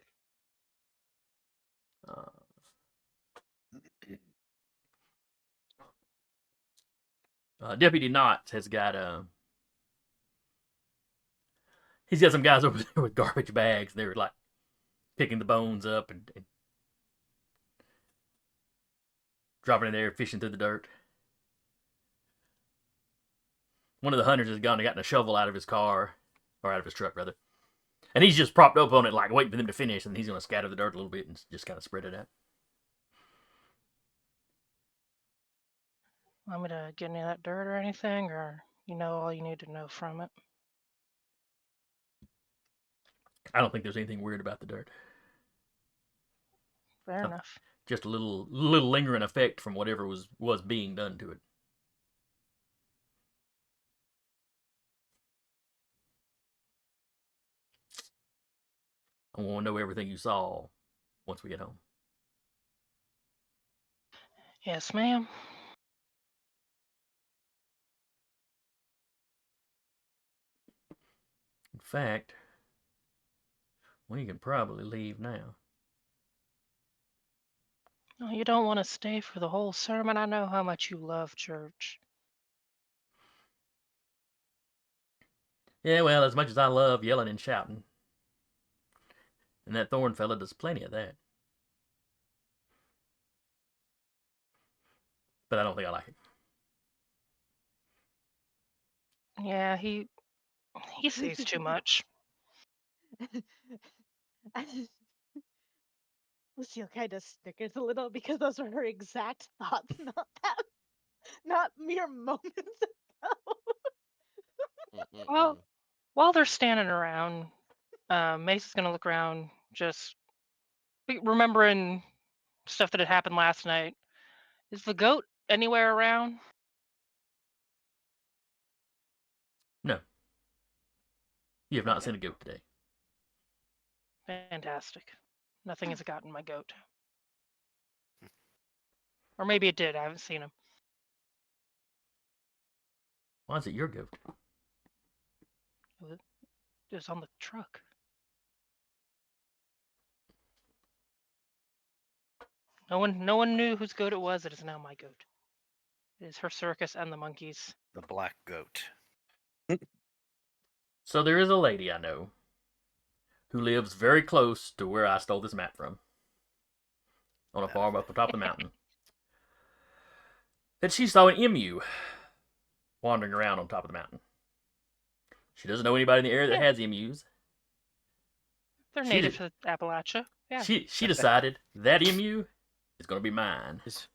Deputy Knotts has got he's got some guys over there with garbage bags. They're like picking the bones up and dropping in there, fishing through the dirt. One of the hunters has gone and gotten a shovel out of his car, or out of his truck rather, and he's just propped up on it, like waiting for them to finish, and he's going to scatter the dirt a little bit and just kind of spread it out. Want me to get any of that dirt or anything, or you know all you need to know from it? I don't think there's anything weird about the dirt. Fair enough. Just a little lingering effect from whatever was being done to it. I want to know everything you saw once we get home. Yes, ma'am. In fact, we can probably leave now. No, you don't want to stay for the whole sermon. I know how much you love church. Yeah, well, as much as I love yelling and shouting, and that Thorn fella does plenty of that. But I don't think I like it. Yeah, he says too much. Lucille kind of snickers a little because those were her exact thoughts, not mere moments ago. Well, Mm-mm-mm. while they're standing around, Mace is gonna look around, just remembering stuff that had happened last night. Is the goat anywhere around? No, you have not Okay. seen a goat today. Fantastic. Nothing has gotten my goat. Or maybe it did. I haven't seen him. Why is it your goat? It was on the truck. No one knew whose goat it was. It is now my goat. It is her circus and the monkeys. The black goat. So there is a lady I know who lives very close to where I stole this map from, on a farm up atop the mountain. That she saw an emu wandering around on top of the mountain. She doesn't know anybody in the area that Yeah. has emus. They're She native did- to Appalachia. Yeah. She decided that emu is going to be mine. Is-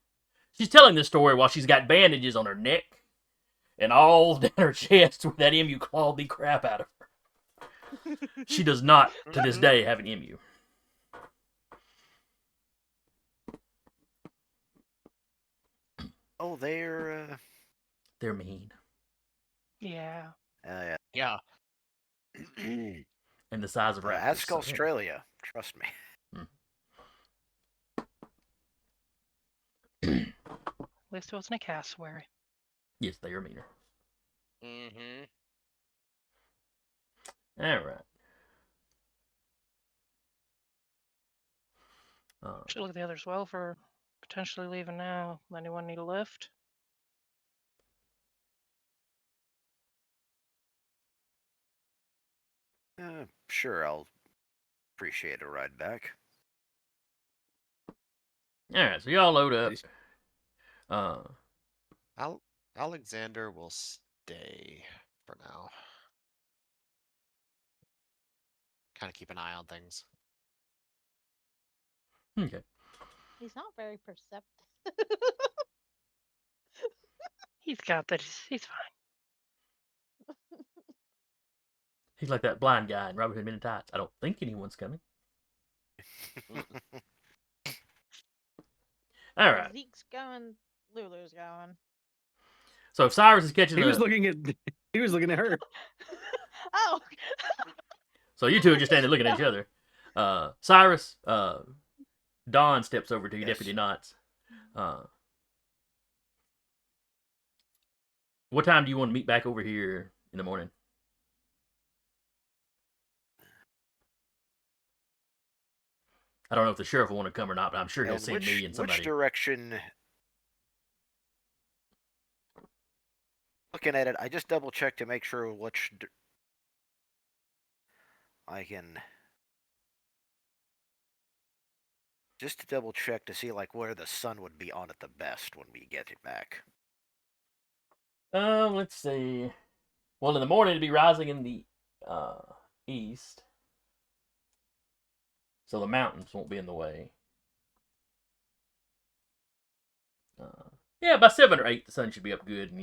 She's telling this story while she's got bandages on her neck and all down her chest where that emu clawed the crap out of her. She does not, to this day, have an emu. Oh, they're They're mean. Yeah. yeah. Yeah. And the size of raptors. Ask so, yeah. Australia. Trust me. At least it wasn't a cassowary. Yes, they are meaner. Mm-hmm. All right. Should look at the others well for potentially leaving now. Anyone need a lift? Sure, I'll appreciate a ride back. All right, so y'all load up. Alexander will stay for now. Kind of keep an eye on things. Okay. He's not very perceptive. He's got that. He's fine. He's like that blind guy in Robin Hood Men in Tights. I don't think anyone's coming. All right. Zeke's going. Lulu's going. So if Cyrus is catching He was looking at her. Oh. So you two are just standing looking at each other. Cyrus, Don steps over to you, Yes. Deputy Knots. What time do you want to meet back over here in the morning? I don't know if the sheriff will want to come or not, but I'm sure he'll And see me and somebody. Which direction? Looking at it, I just double check to make sure I can just to double check to see like where the sun would be on it the best when we get it back. Let's see. Well, in the morning it'd be rising in the east, so the mountains won't be in the way. Yeah, by 7 or 8, the sun should be up good, and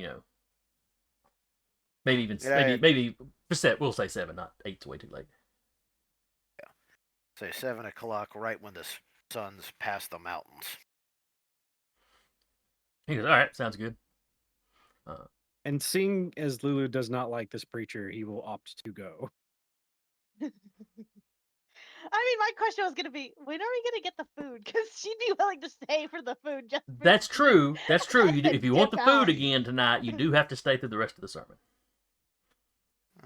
maybe even Yeah, maybe we'll say 7, not 8's way too late. Yeah, say 7 o'clock, right when the sun's past the mountains. He goes, all right, sounds good. And seeing as Lulu does not like this preacher, he will opt to go. I mean, my question was gonna be, when are we gonna get the food? Because she'd be willing to stay for the food. Just for That's true. That's true. If you want the Dip food out. again tonight, you do have to stay through the rest of the sermon.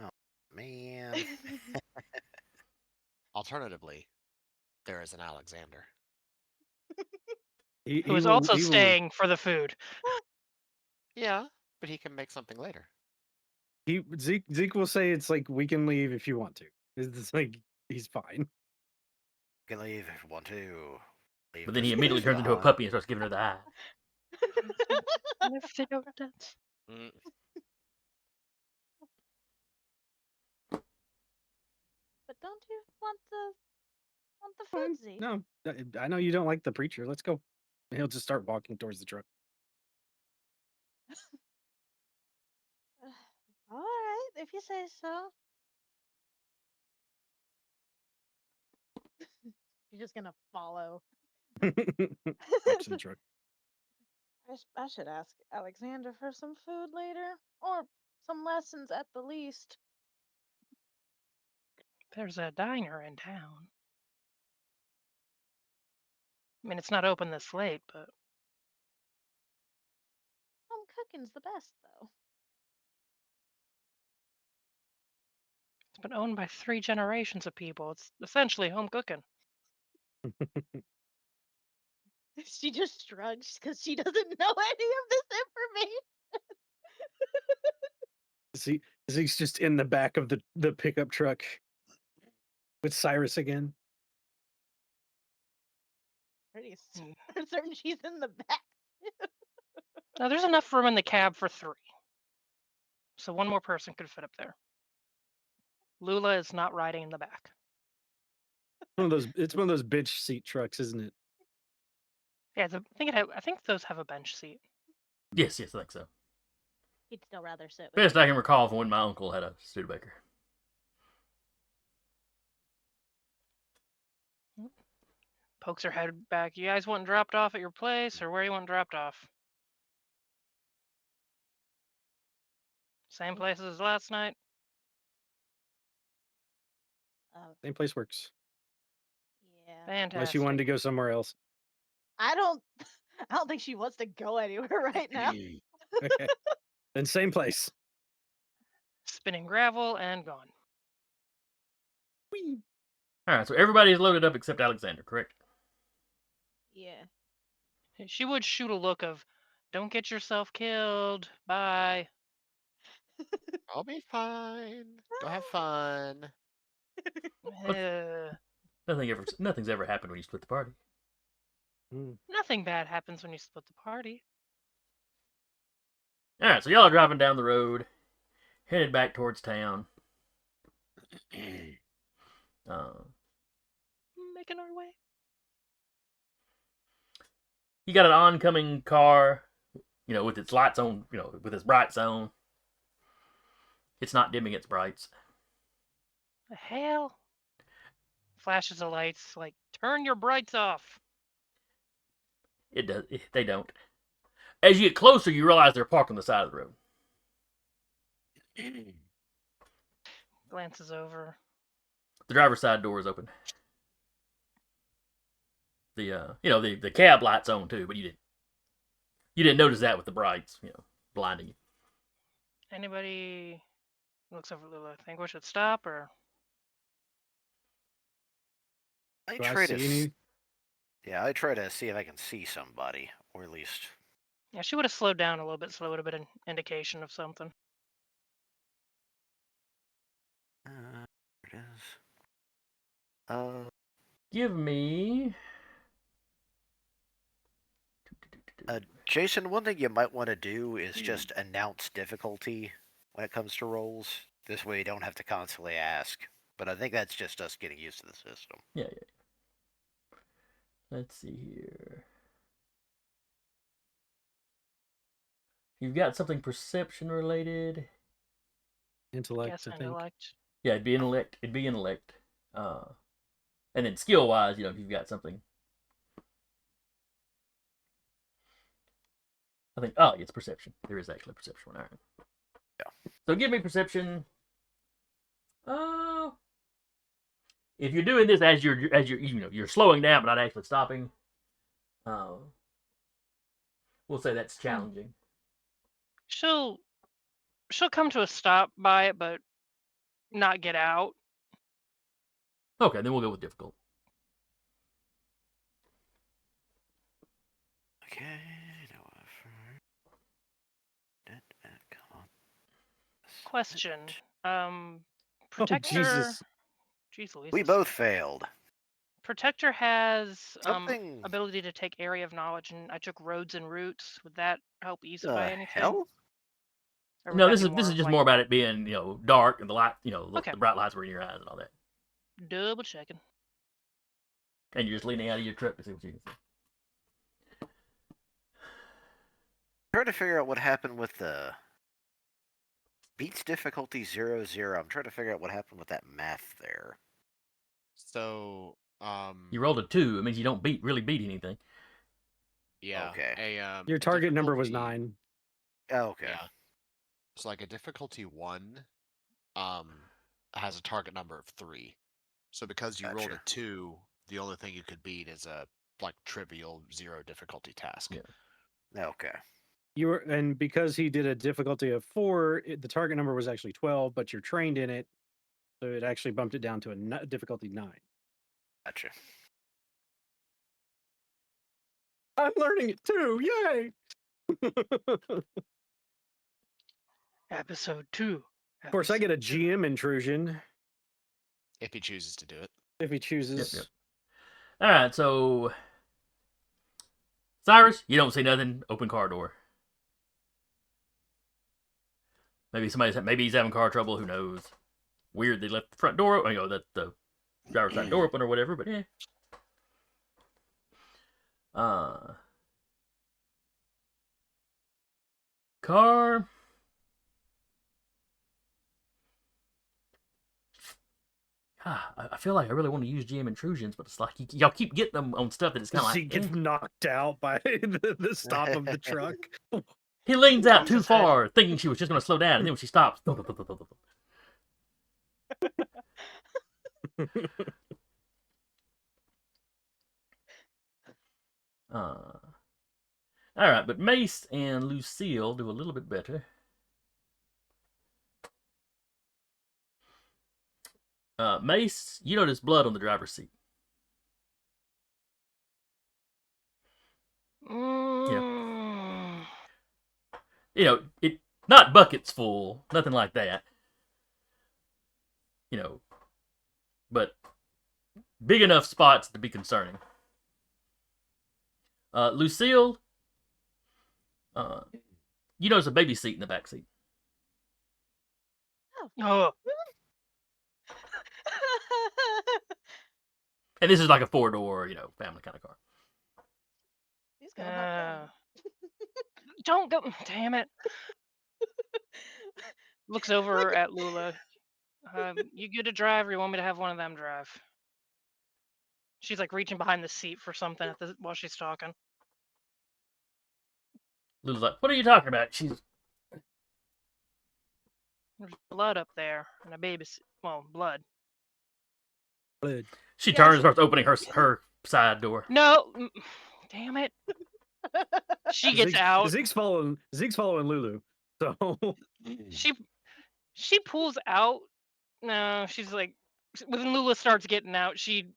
Oh man. Alternatively, there is an Alexander. He Who is will- also he will- staying for the food. Yeah, but he can make something later. Zeke will say it's like we can leave if you want to. It's like he's fine. You can leave if you want to. Leave But then he this immediately place turns into a behind. puppy and starts giving her the eye. If they don't dance. Mm, But don't you want the Fine. food, Zeke? No, I know you don't like the preacher. Let's go. And he'll just start walking towards the truck. All right, if you say so. You're just gonna follow. Hops in the truck. I should ask Alexander for some food later, or some lessons at the least. There's a diner in town. I mean, it's not open this late, but Home cooking's the best, though. it's been owned by 3 generations of people. It's essentially home cooking. She just shrugs because she doesn't know any of this information. Zeke's just in the back of the pickup truck with Cyrus again. Pretty certain she's in the back. Now, there's enough room in the cab for 3. So 1 more person could fit up there. Lula is not riding in the back. It's one of those bench seat trucks, isn't it? Yeah, I think those have a bench seat. Yes, I think so. He'd still rather sit with Best me. I can recall from when my uncle had a Studebaker. Pokes her head back. You guys want dropped off at your place, or where you want dropped off? Same place as last night? Same place works. Yeah. Fantastic. Unless you wanted to go somewhere else. I don't think she wants to go anywhere right now. Okay. Then same place. Spinning gravel and gone. Whee! All right, so everybody's loaded up except Alexander, correct? Yeah. She would shoot a look of, don't get yourself killed. Bye. I'll be fine. Go have fun. Nothing's ever happened when you split the party. Nothing bad happens when you split the party. All right, so y'all are driving down the road, headed back towards town. Making our way. You got an oncoming car, with its lights on, with its brights on. It's not dimming its brights. The hell? Flashes of lights, like, turn your brights off. It does. They don't. As you get closer, you realize they're parked on the side of the road. Glances over. The driver's side door is open. The cab light's on too, but you didn't notice that with the brights, blinding you. Anybody looks over Lula? Think we should stop, or I Do I try to. see any? Yeah, I try to see if I can see somebody, or at least. yeah, she would have slowed down a little bit, so it would have been an indication of something. There it is. Give me. Jason, one thing you might want to do is just announce difficulty when it comes to rolls. This way you don't have to constantly ask. But I think that's just us getting used to the system. Yeah. Let's see here. You've got something perception related. Intellect, Guess I think. intellect. Yeah, it'd be intellect. And then skill wise, if you've got something. I think. Oh, it's perception. There is actually a perception one. All right. Yeah. So give me perception. If you're doing this as you're slowing down but not actually stopping, we'll say that's challenging. She'll come to a stop by it, but not get out. Okay, then we'll go with difficult. Okay, question. Oh, Protector. Jesus. Jeez Louise. We both failed. Protector has Something. ability to take area of knowledge, and I took roads and routes. Would that help ease it The by anything? hell? Or would No, that this be is of just like, more about it being dark and the light, Okay. the bright lights were in your eyes and all that, double checking? and you're just leaning out of your truck to see what you can see. Trying to figure out what happened with the beats difficulty 0-0. I'm trying to figure out what happened with that math there. So, You rolled a 2. It means you don't really beat anything. yeah. Okay. Your a target number was difficulty- 9. Oh, okay. Yeah. So like a difficulty 1 has a target number of 3. So because you rolled a Gotcha. 2, the only thing you could beat is a like trivial 0 difficulty task. Yeah. Okay. And because he did a difficulty of 4, the target number was actually 12, but you're trained in it, so it actually bumped it down to a difficulty 9. Gotcha. I'm learning it too! Yay! Episode 2. Of course, I get a GM intrusion If he chooses to do it. if he chooses. Yep. All right, so Cyrus, you don't see nothing. Open car door. Maybe he's having car trouble. Who knows? Weird. They left the front door. The driver's side door open or whatever. But yeah. Car. I feel like I really want to use GM intrusions, but it's like y'all keep getting them on stuff that it's kind of He like. gets knocked out by the stop of the truck. He leans out Bumps too his head. far, thinking she was just going to slow down, and then when she stops. All right, but Mace and Lucille do a little bit better. Mace, you notice blood on the driver's seat. Mm. It not buckets full, nothing like that. But big enough spots to be concerning. Lucille, you notice a baby seat in the back seat. Oh, And this is like a 4-door, family kind of car. He's gonna help don't go. Damn it. Looks over at Lula. You good to drive, or you want me to have one of them drive? She's like reaching behind the seat for something while she's talking. Lula's like, "What are you talking about?" There's blood up there, and a baby. Blood. She Yeah, turns and starts opening her side door. No, damn it. She gets out. Zeke's following Lulu. So She pulls out. No, she's like, when Lula starts getting out, she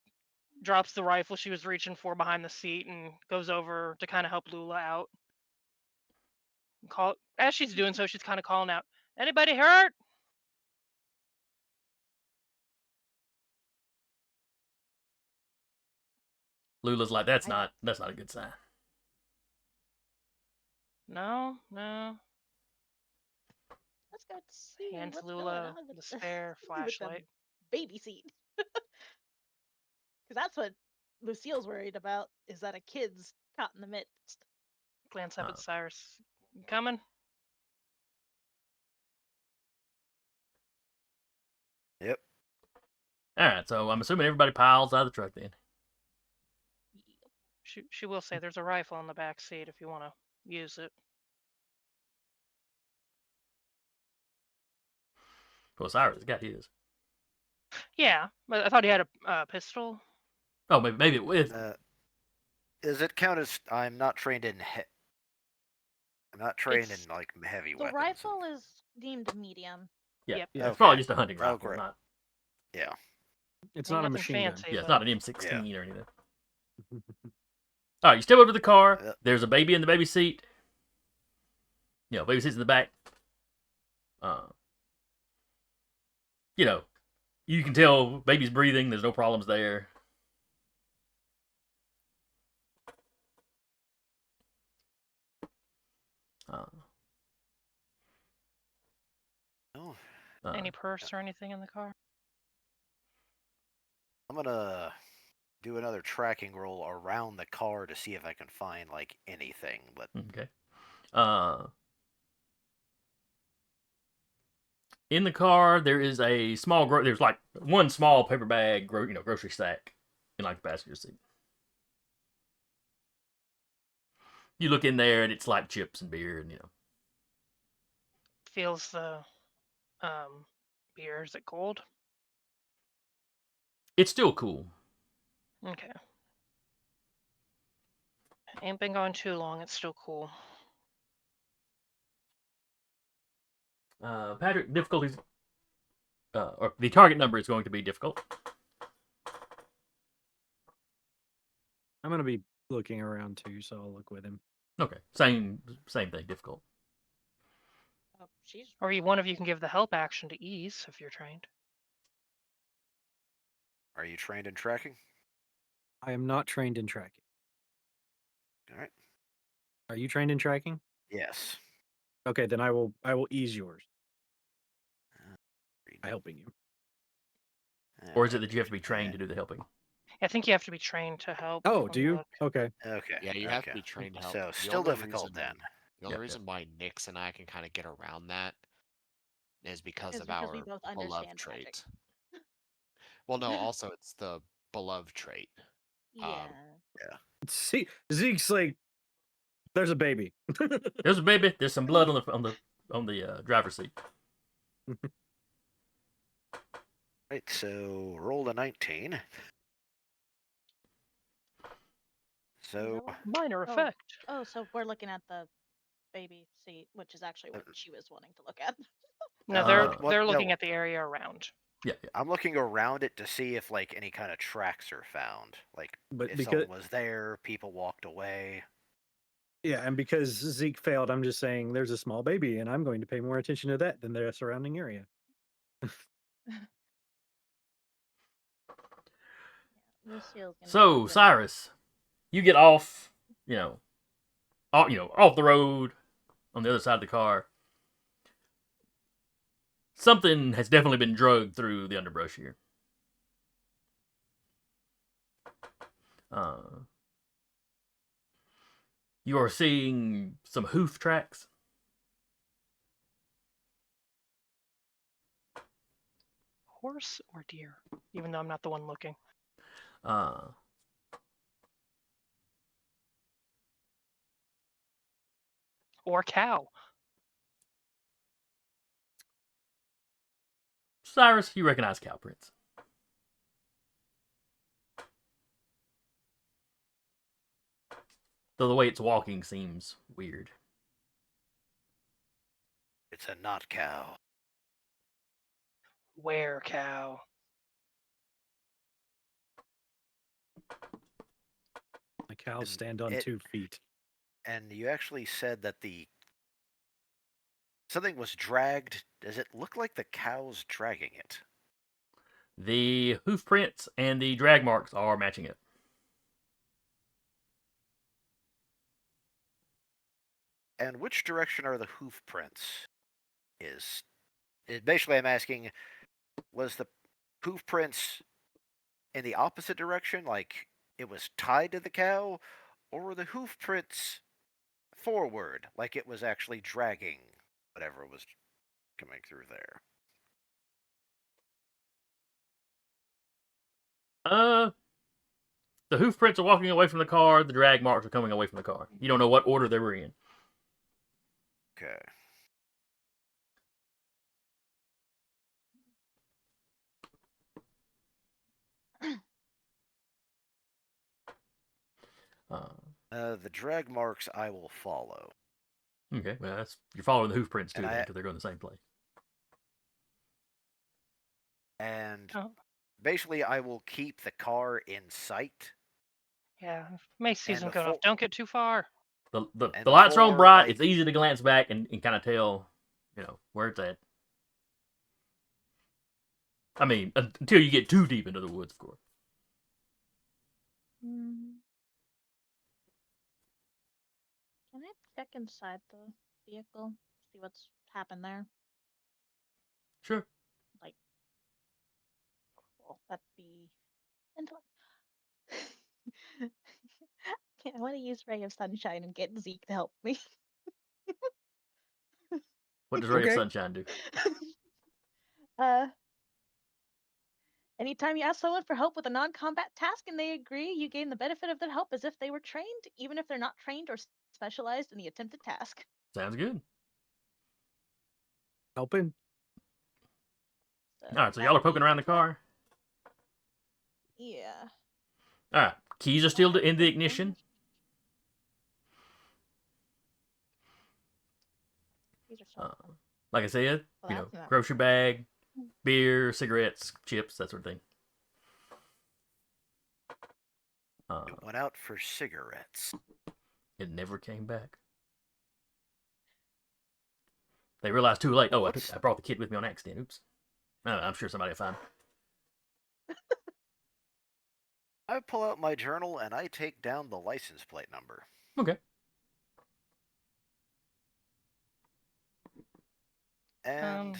drops the rifle she was reaching for behind the seat and goes over to kind of help Lula out. As she's doing so, she's kind of calling out, "Anybody hurt?" Lula's like, that's not a good sign. No. Let's go see Hands what's Lula going on the spare with the flashlight. baby seat. Because that's what Lucille's worried about, is that a kid's caught in the midst. Glance up at Cyrus. Coming? Yep. All right, so I'm assuming everybody piles out of the truck then. She will say there's a rifle in the back seat if you want to use it. Well, Cyrus got his. Yeah, but I thought he had a pistol. Oh, maybe it was. Does it count as I'm not trained in I'm not trained in like heavy The weapons? rifle is deemed medium. Yeah, Yep. it's probably just a hunting Oh, rifle. great. Not, Yeah. it's Ain't not a nothing machine fancy, yeah, it's but- not an M16 or anything. All right, you step over to the car. Yep. There's a baby in the baby seat. Baby seat's in the back. you know, you can tell baby's breathing. There's no problems there. Oh, Any purse or anything in the car? I'm gonna do another tracking roll around the car to see if I can find like anything. But Okay. In the car, there is a small. There's like one small paper bag, grocery sack, in like the passenger seat. You look in there, and it's like chips and beer, and Feels the beer. Is it cold? it's still cool. Okay. Ain't been gone too long. It's still cool. Patrick, difficulties. Or the target number is going to be difficult. I'm gonna be looking around too, so I'll look with him. Okay, same thing, difficult. Oh, she's Or one of you can give the help action to ease if you're trained. are you trained in tracking? I am not trained in tracking. All right. Are you trained in tracking? Yes. Okay, then I will ease yours by helping you. Or is it that you have to be trained to do the helping? I think you have to be trained to help. Oh, Let do me you? look. Okay. Okay. Yeah, you have to be trained to help. So The still only difficult reason- then. The only Yeah, reason why Nix and I can kind of get around that is because is of because our we both beloved understand magic. trait. Well, no, also it's the beloved trait. Yeah. See, Zeke's like, there's a baby. There's a baby. There's some blood on the driver's seat. Right. So roll a 19. So Minor Oh. effect. Oh, so we're looking at the baby seat, which is actually what she was wanting to look at. No, well, they're looking no. at the area around. Yeah. I'm looking around it to see if like any kind of tracks are found. Like But if because someone was there, people walked away. yeah, and because Zeke failed, I'm just saying there's a small baby, and I'm going to pay more attention to that than the surrounding area. So Cyrus, you get off, off the road on the other side of the car. Something has definitely been drugged through the underbrush here. You are seeing some hoof tracks. Horse or deer? Even though I'm not the one looking. Or cow. Cyrus, you recognize cow prints. Though the way it's walking seems weird. It's a not cow. Where cow? The cows And stand on 2 feet. And you actually said that something was dragged. Does it look like the cow's dragging it? The hoof prints and the drag marks are matching it. And which direction are the hoof prints? Basically I'm asking, was the hoof prints in the opposite direction, like it was tied to the cow, or were the hoof prints forward, like it was actually dragging whatever was coming through there? The hoof prints are walking away from the car. The drag marks are coming away from the car. You don't know what order they were in. Okay. The drag marks I will follow. Okay, well, you're following the hoof prints too, And because they're going the same place. And basically, I will keep the car in sight. Yeah, Mace season the going off. Don't get too far. The lights are on before, bright. like- It's easy to glance back and kind of tell, where it's at. I mean, until you get too deep into the woods, of course. Mm. Can I check inside the vehicle? See what's happened there? Sure. Like, cool. That'd be. Intellect. I want to use Ray of Sunshine and get Zeke to help me. What does Ray of Okay. Sunshine do? uh, Anytime you ask someone for help with a non-combat task and they agree, you gain the benefit of their help as if they were trained, even if they're not trained or specialized in the attempted task. Sounds good. Helping. So All right, so that y'all are would poking be around the 12. car. Yeah. All right, keys are still in the ignition. These are so. Like I said, Well, you know, that's not. grocery bag, beer, cigarettes, chips, that sort of thing. It went out for cigarettes. It never came back. They realized too late. Oh, I brought the kid with me on accident. Oops. I'm sure somebody will find it. I pull out my journal and I take down the license plate number. Okay. And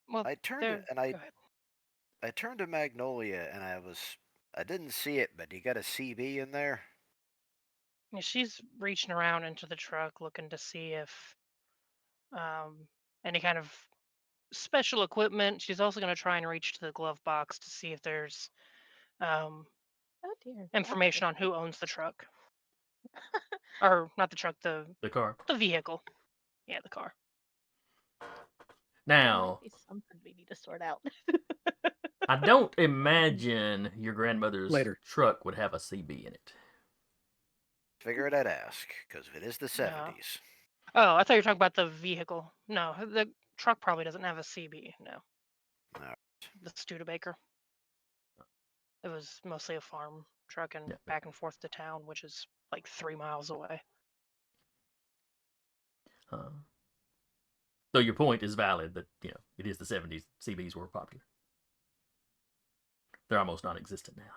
Well, I turned there. and Go ahead. I turned to Magnolia and I didn't see it, but you got a CB in there. Yeah, she's reaching around into the truck looking to see if any kind of special equipment. She's also going to try and reach to the glove box to see if there's um, Oh dear. information on who owns the truck. Or not the truck, The car. the vehicle. Yeah, the car. There might Now, be something we need to sort out. I don't imagine your grandmother's Later. truck would have a CB in it. Figured I'd ask, because if it is the 70s. Oh, I thought you were talking about the vehicle. No, the truck probably doesn't have a CB. No. No. The Studebaker. It was mostly a farm truck and Yeah. back and forth to town, which is like 3 miles away. Though your point is valid that, you know, it is the 70s. CBs were popular. They're almost non-existent now.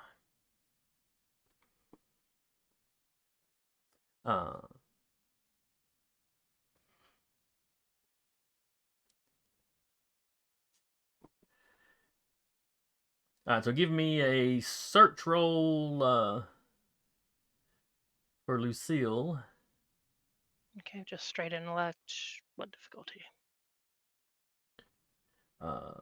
All right, so give me a search roll for Lucille. Okay, just straight intellect. What difficulty? Well,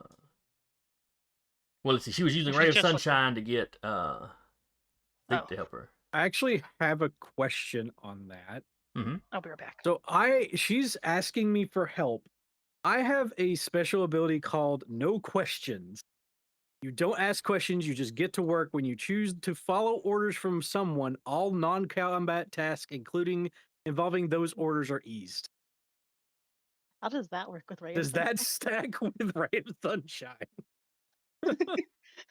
let's see. She was using She's Ray of just looking. Sunshine to get Zeke to help her. I actually have a question on that. I'll be right back. So she's asking me for help. I have a special ability called No Questions. You don't ask questions, you just get to work. When you choose to follow orders from someone, all non-combat tasks, including involving those orders, are eased. How does that work with Ray? Does that stack with Ray of Sunshine?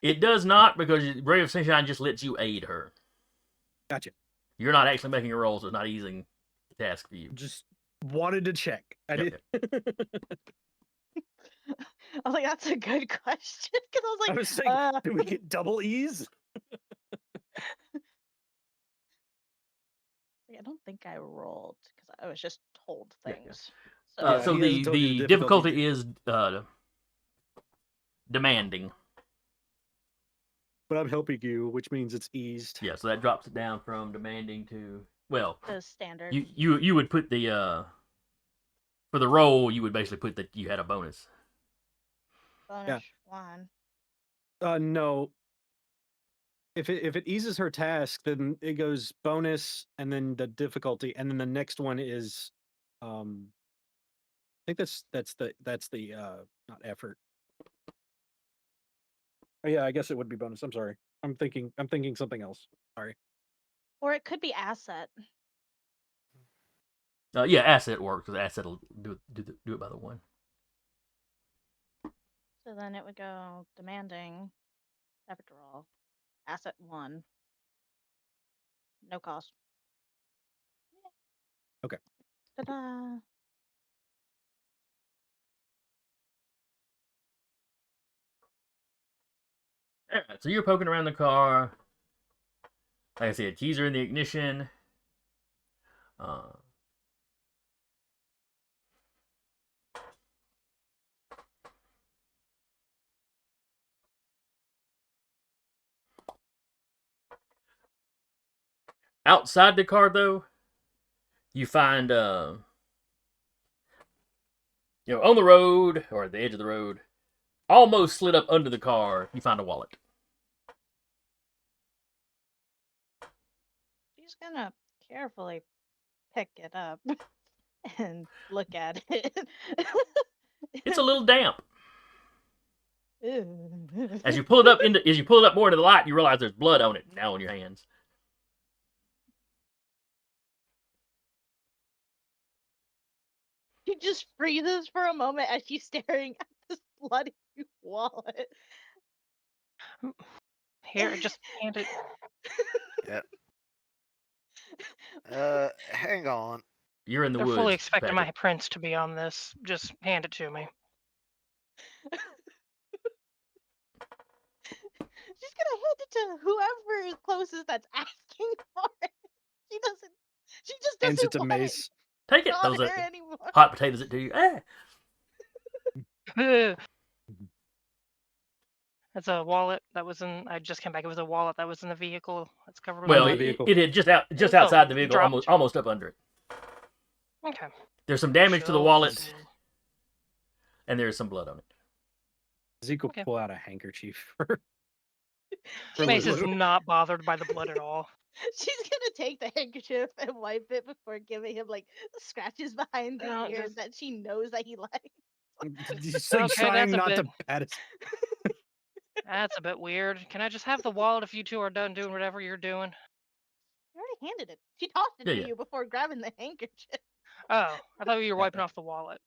It does not, because Ray of Sunshine just lets you aid her. Gotcha. You're not actually making a roll, so it's not easing the task for you. Just wanted to check. I did. I was like, that's a good question. Because I was like, I was saying, do we get double ease? I don't think I rolled because I was just told Yeah, things. Yeah, So he hasn't told you the the difficulty is demanding. But I'm helping you, which means it's eased. Yeah, so that drops it down from demanding to, well, The standard. you would put the for the roll, you would basically put that you had a bonus. Bonus one. No. If it eases her task, then it goes bonus and then the difficulty, and then the next one is I think that's the not effort. Oh, yeah, I guess it would be bonus. I'm sorry. I'm thinking something else. Sorry. Or it could be asset. Yeah, asset works, because asset will do it by the one. So then it would go demanding, effort to roll, asset one, no cost. Okay. Ta-da! Alright, so you're poking around the car. Like I said, keys are in the ignition. Uh, outside the car, though, you find, on the road, or at the edge of the road, almost slid up under the car, you find a wallet. She's gonna carefully pick it up and look at it. It's a little damp. Ew. As you pull it up more into the light, you realize there's blood on it now on your hands. She just freezes for a moment as she's staring at this bloody wallet. Here, just hand it. Hang on. You're in the They're woods. fully expecting Patrick. my prints to be on this. Just hand it to me. She's gonna hand it to whoever is closest that's asking for it. She just doesn't Hands it to want Mace. Take it it. on Those her are anymore. hot potatoes it to you. That's a wallet that was in. I just came back. It was a wallet that was in the vehicle. That's covered with Well, the blood. vehicle. it had just was outside the vehicle, dropped. almost up under it. Okay. There's some damage to the Sure. wallet, and there's some blood on it. Zeke will Okay. pull out a handkerchief. for Mace is Lulu. not bothered by the blood at all. She's gonna take the handkerchief and wipe it before giving him like scratches behind the No, ears just- that she knows that he likes. He's like Okay, trying that's a not to bit- pat his. That's a bit weird. Can I just have the wallet if you two are done doing whatever you're doing? You already handed it. She tossed it Yeah, to yeah. you before grabbing the handkerchief. Oh, I thought you were wiping off the wallet.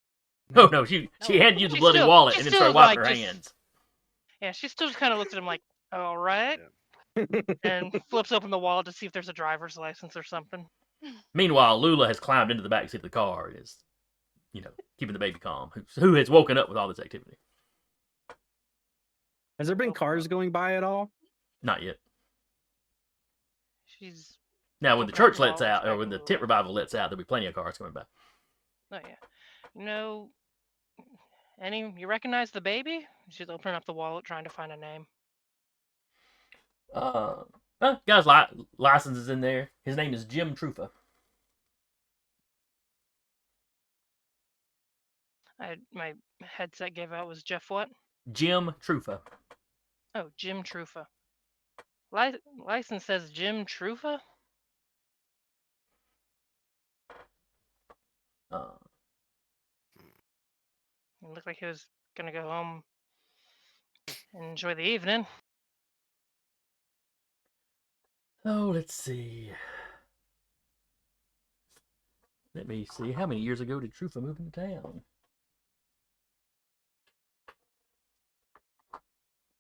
Oh no, she No. handed you the She bloody still- wallet she and then still, started wiping like, her just- hands. Yeah, she still just kind of looks at him like, all right, and flips open the wallet to see if there's a driver's license or something. Meanwhile, Lula has climbed into the backseat of the car and is, keeping the baby calm. Who has woken up with all this activity? Has there been cars going by at all? Not yet. She's Now, when the Open up church the lets wallet, out, or when the expecting tent Lula. revival lets out, there'll be plenty of cars coming by. Oh yeah. You recognize the baby? She's opening up the wallet trying to find a name. Guy's license is in there. His name is Jim Trufa. My headset gave out was Jeff what? Jim Trufa. Oh, Jim Trufa. License says Jim Trufa? It looked like he was gonna go home and enjoy the evening. Oh, let's see. Let me see. How many years ago did Trufa move into town?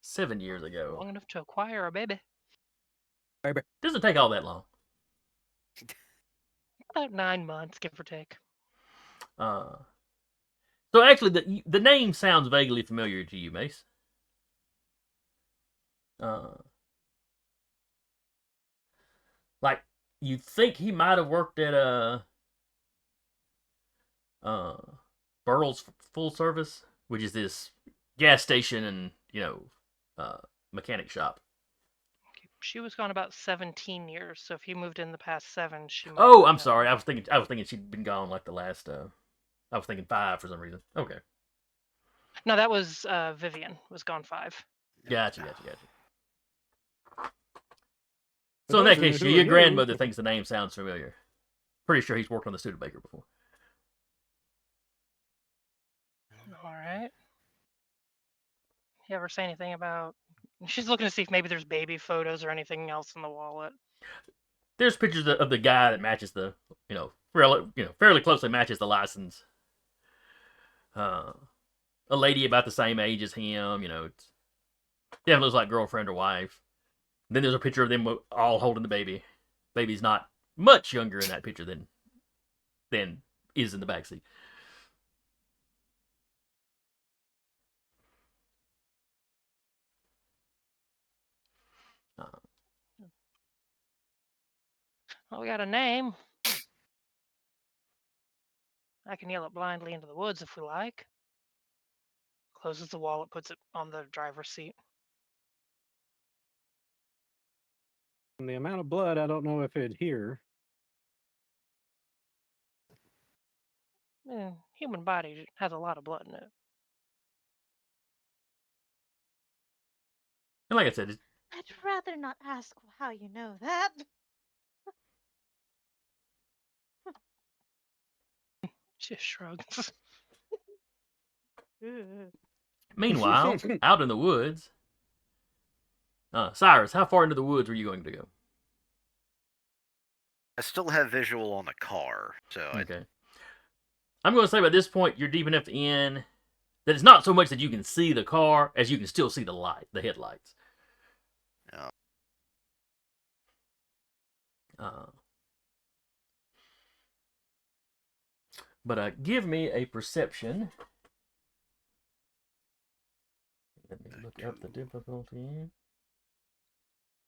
7 years ago. Long enough to acquire a baby. Doesn't take all that long. About 9 months, give or take. So actually, the name sounds vaguely familiar to you, Mace. Like you think he might have worked at Burrell's Full Service, which is this gas station and mechanic shop. She was gone about 17 years, so if he moved in the past 7, she might Oh, not I'm know. sorry. I was thinking she'd been gone like the last. I was thinking 5 for some reason. Okay, No, that was Vivian. Was gone 5. gotcha. So in that case, your grandmother thinks the name sounds familiar. Pretty sure he's worked on the Studebaker before. All right. You ever say anything about? She's looking to see if maybe there's baby photos or anything else in the wallet. There's pictures of the guy that matches the, fairly closely matches the license. A lady about the same age as him, it's definitely looks like girlfriend or wife. Then there's a picture of them all holding the baby. Baby's not much younger in that picture than is in the backseat. Well, we got a name. I can yell it blindly into the woods if we like. Closes the wallet, puts it on the driver's seat. And the amount of blood, I don't know if it'd hear. Human body has a lot of blood in it. And like I said, I'd rather not ask how you know that. She just shrugs. meanwhile, out in the woods, Cyrus, how far into the woods were you going to go? I still have visual on the car, so Okay. I'm going to say by this point, you're deep enough in that it's not so much that you can see the car as you can still see the light, the headlights. Oh. But give me a perception. Let me look up the difficulty. I'm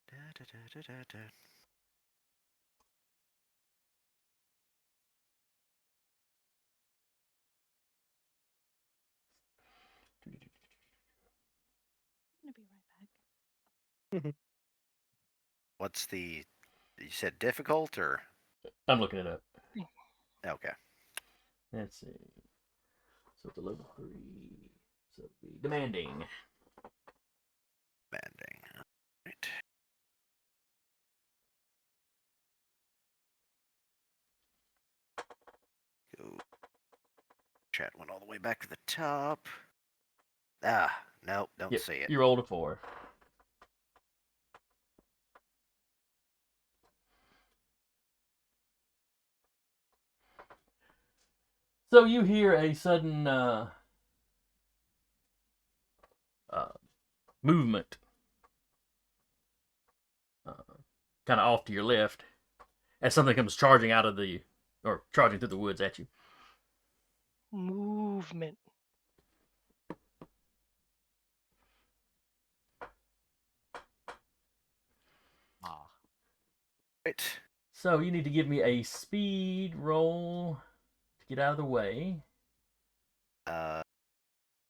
gonna be right back. What's the? You said difficult or? I'm looking it up. Okay. Let's see. So it's a level 3. So it'd be demanding. Demanding. Right. Go. Chat went all the way back to the top. Ah, nope, don't Yep, see it. you rolled a 4. So you hear a sudden movement, kind of off to your left, as something comes charging out of the, or charging through the woods at you. Movement. Right. So you need to give me a speed roll to get out of the way.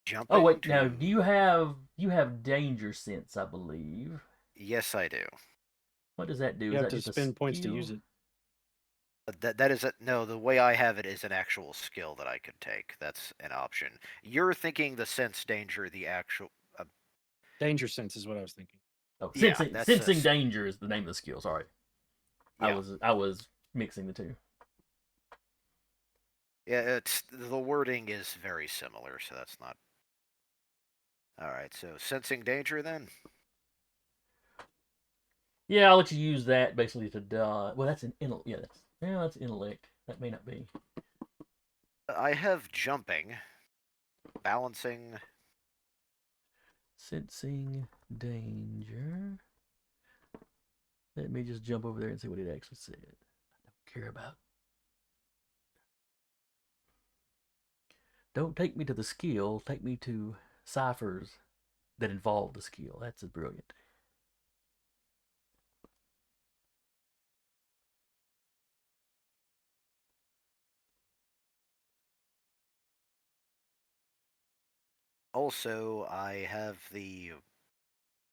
Jumping. Oh wait, to... now do you have danger sense? I believe. Yes, I do. What does that do? You Is have that to just a spend points to skill? use it. That is no. The way I have it is an actual skill that I could take. That's an option. You're thinking the sense danger, the actual. Danger sense is what I was thinking. Oh, Yeah, sensing danger is the name of the skill. Sorry, Yeah. I was mixing the two. Yeah, it's the wording is very similar, so that's not. All right, so sensing danger then. Yeah, I'll let you use that basically to dodge. Well, that's an intellect. Yeah, that's intellect. That may not be. I have jumping, balancing. Sensing danger. Let me just jump over there and see what it actually said. I don't care about. Don't take me to the skill. Take me to ciphers that involve the skill. That's brilliant. Also, I have an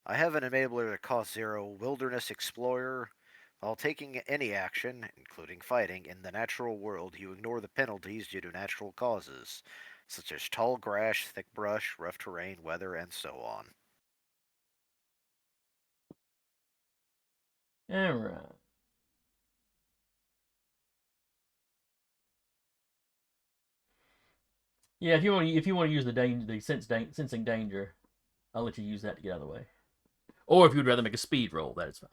enabler that costs 0, Wilderness Explorer. While taking any action, including fighting, in the natural world, you ignore the penalties due to natural causes, such as tall grass, thick brush, rough terrain, weather, and so on. All right. Yeah, if you want to use the sensing danger, I'll let you use that to get out of the way. Or if you'd rather make a speed roll, that is fine.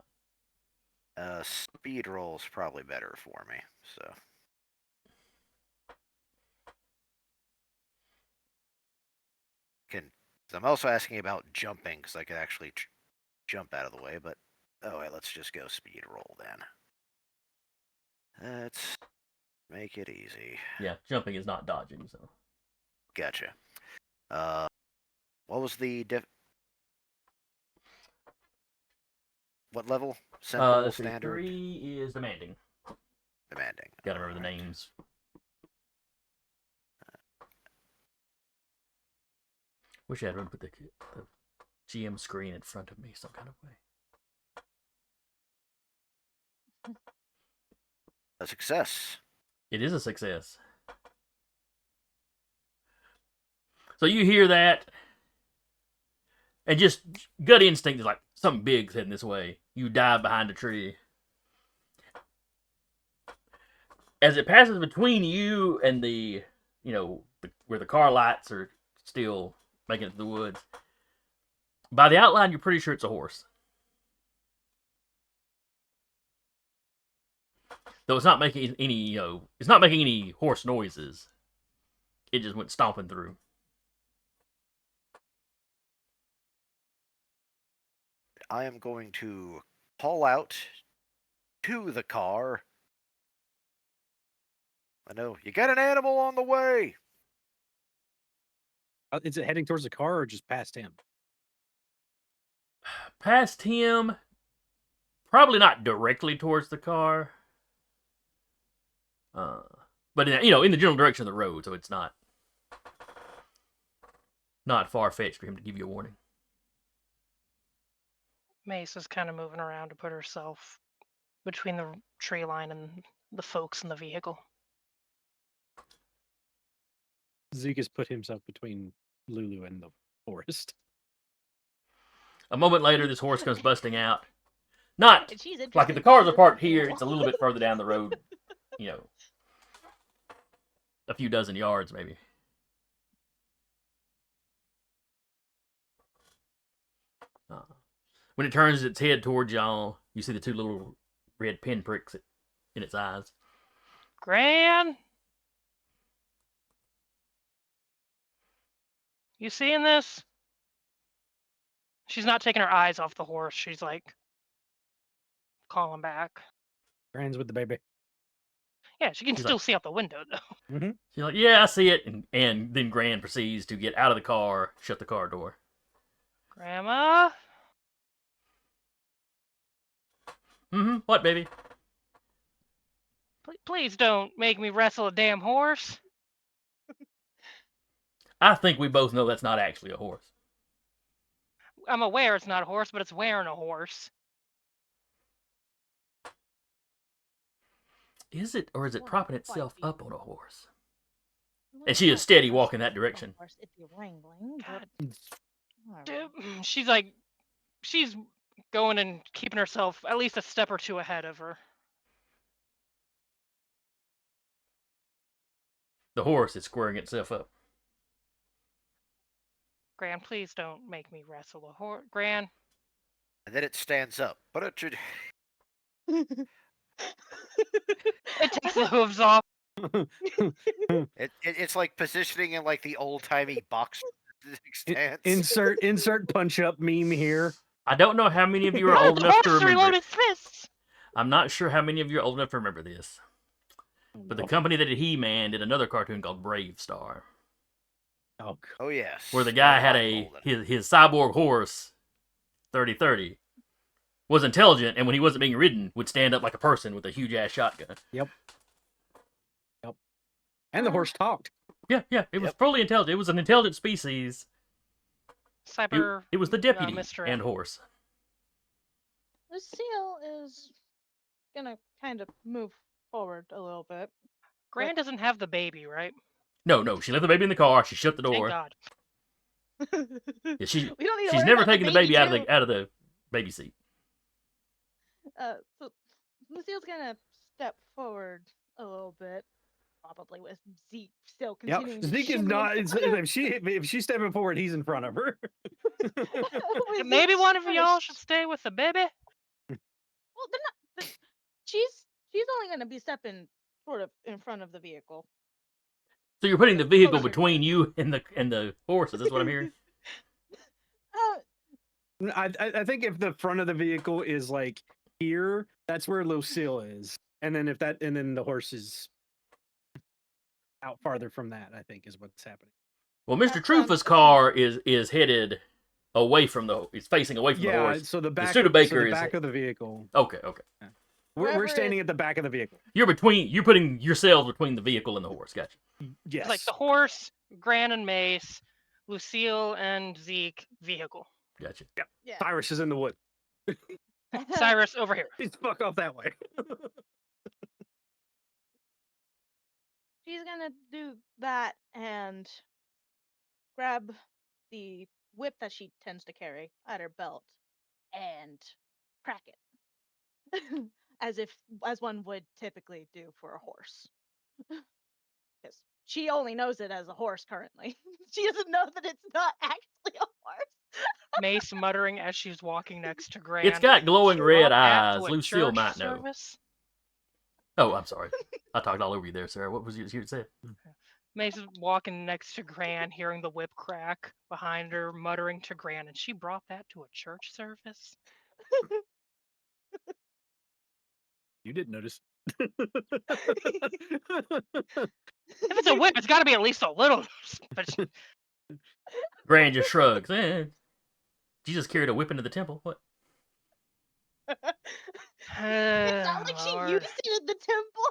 Speed roll is probably better for me, so. I'm also asking about jumping, because I could actually jump out of the way, but. Oh, wait, let's just go speed roll then. Let's make it easy. Yeah, jumping is not dodging, so. Gotcha. What was the what level? Simple, Let's see, standard? 3 is demanding. Demanding. Gotta remember the Alright. names. Wish I had put the GM screen in front of me some kind of way. A success. It is a success. So you hear that, and just gut instinct is like something big's heading this way. You dive behind a tree. As it passes between you and the, where the car lights are still making it to the woods, by the outline, you're pretty sure it's a horse. Though it's not making any, it's not making any horse noises. It just went stomping through. I am going to call out to the car. I know, you got an animal on the way. Is it heading towards the car or just past him? Past him, probably not directly towards the car. But in the general direction of the road, so it's not far-fetched for him to give you a warning. Mace is kind of moving around to put herself between the tree line and the folks in the vehicle. Zeke has put himself between Lulu and the forest. A moment later, this horse comes busting out. Not She's like if the interested cars are in parked the here, animal. it's a little bit further down the road. A few dozen yards maybe. When it turns its head towards y'all, you see the two little red pinpricks in its eyes. Gran? You seeing this? She's not taking her eyes off the horse. She's like calling back. Gran's with the baby. Yeah, she can She's still like- see out the window though. Mm-hmm. She's like, yeah, I see it. And then Gran proceeds to get out of the car, shut the car door. Grandma? What, baby? Please don't make me wrestle a damn horse. I think we both know that's not actually a horse. I'm aware it's not a horse, but it's wearing a horse. Is it, or is it Well, propping quite itself the- up on a horse? Well, And she is not steady horse, walking that of direction. course, it'd be wrangling, but God, whatever. she's going and keeping herself at least a step or two ahead of her. The horse is squaring itself up. Gran, please don't make me wrestle a horse. Gran, And then it stands up. But it should. it takes the hooves off. It's like positioning in like the old timey box stance. Insert punch up meme here. I don't know how many of you are Oh, old the enough horse to remember reloaded it. fists. I'm not sure how many of you are old enough to remember this. But the company that did He-Man did another cartoon called Brave Star, Oh, Oh yes. where the guy Well, had I'm golden. his cyborg horse, 3030, was intelligent, and when he wasn't being ridden, would stand up like a person with a huge ass shotgun. and the horse talked. Yeah, it was Yep. fully intelligent. It was an intelligent species. Cyber. It was the deputy Mr. and M. horse. Lucille is gonna kind of move forward a little bit. Gran doesn't have the baby, right? No, she left the baby in the car. She shut the Thank door. God. Yeah, We don't need to she's worry never about taken the baby out too. of the baby seat. So Lucille's gonna step forward a little bit, probably with Zeke still Yep. continuing. to Zeke is shimmy not. in front of- If she's stepping forward, he's in front of her. with Maybe Zeke one of y'all first. should stay with the baby. Well, they're not. She's only gonna be stepping sort of in front of the vehicle. So you're putting the vehicle Closer to between it. you and the horse. Is this what I'm hearing? I think if the front of the vehicle is like here, that's where Lucille is, and then then the horse is out farther from that. I think is what's happening. Well, That Mr. sounds Trufa's good. car is headed away from it's facing away from the Yeah. horse. So the back. Studebaker so the is- back of the vehicle. Okay. Yeah. We're Wherever standing it- at the back of the vehicle. You're putting yourselves between the vehicle and the horse. Gotcha. Yes. It's like the horse, Gran and Mace, Lucille and Zeke, vehicle. Gotcha. Yeah. Cyrus is in the wood. Cyrus over here. He's fuck off that way. She's gonna do that and grab the whip that she tends to carry at her belt and crack it. as one would typically do for a horse. Because she only knows it as a horse currently. She doesn't know that it's not actually a horse. Mace muttering as she's walking next to Gran. It's got glowing "She red brought that eyes. to a Lucille church might know. service?" Oh, I'm sorry. I talked all over you there, Sarah. What was you saying? Mace is walking next to Gran, hearing the whip crack behind her, muttering to Gran, "And she brought that to a church service?" You didn't notice. If it's a whip, it's got to be at least a little. But Gran just shrugs. Jesus carried a whip into the temple. What? It's not like she Lord. used it in the temple.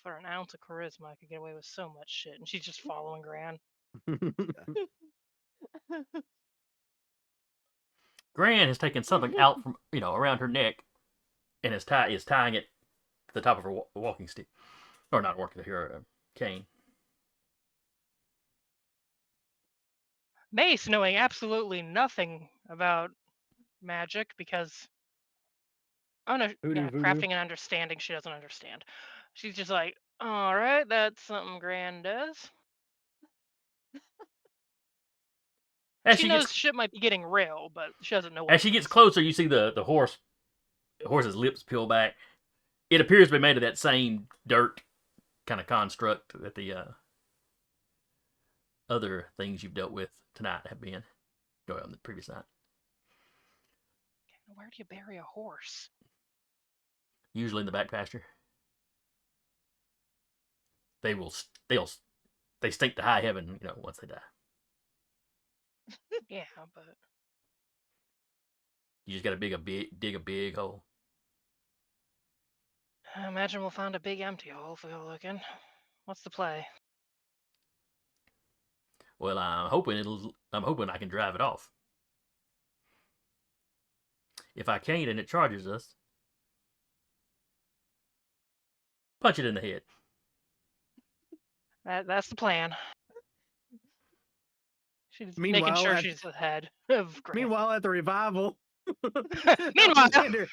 For an ounce of charisma, I could get away with so much shit, and she's just following Gran. Gran has taken something out from around her neck, and is tying it to the top of her walking stick, or not walking her cane. Mace, knowing absolutely nothing about magic because Voodoo. crafting and understanding, she doesn't understand. She's just like, all right, that's something Gran does. As She she knows gets shit might be getting real, but she doesn't know what as she gets closer, you see the horse's lips peel back. It appears to be made of that same dirt kind of construct that the other things you've dealt with tonight have been, or on the previous night. Where do you bury a horse? Usually in the back pasture. They stink to high heaven, once they die. Yeah, but You just got to dig a big hole. I imagine we'll find a big empty hole if we go looking. What's the play? Well, I'm hoping I can drive it off. If I can't and it charges us, punch it in the head. That's the plan. She's making Meanwhile, sure she's ahead of Gran. Meanwhile, at the revival. Meanwhile, Alexander.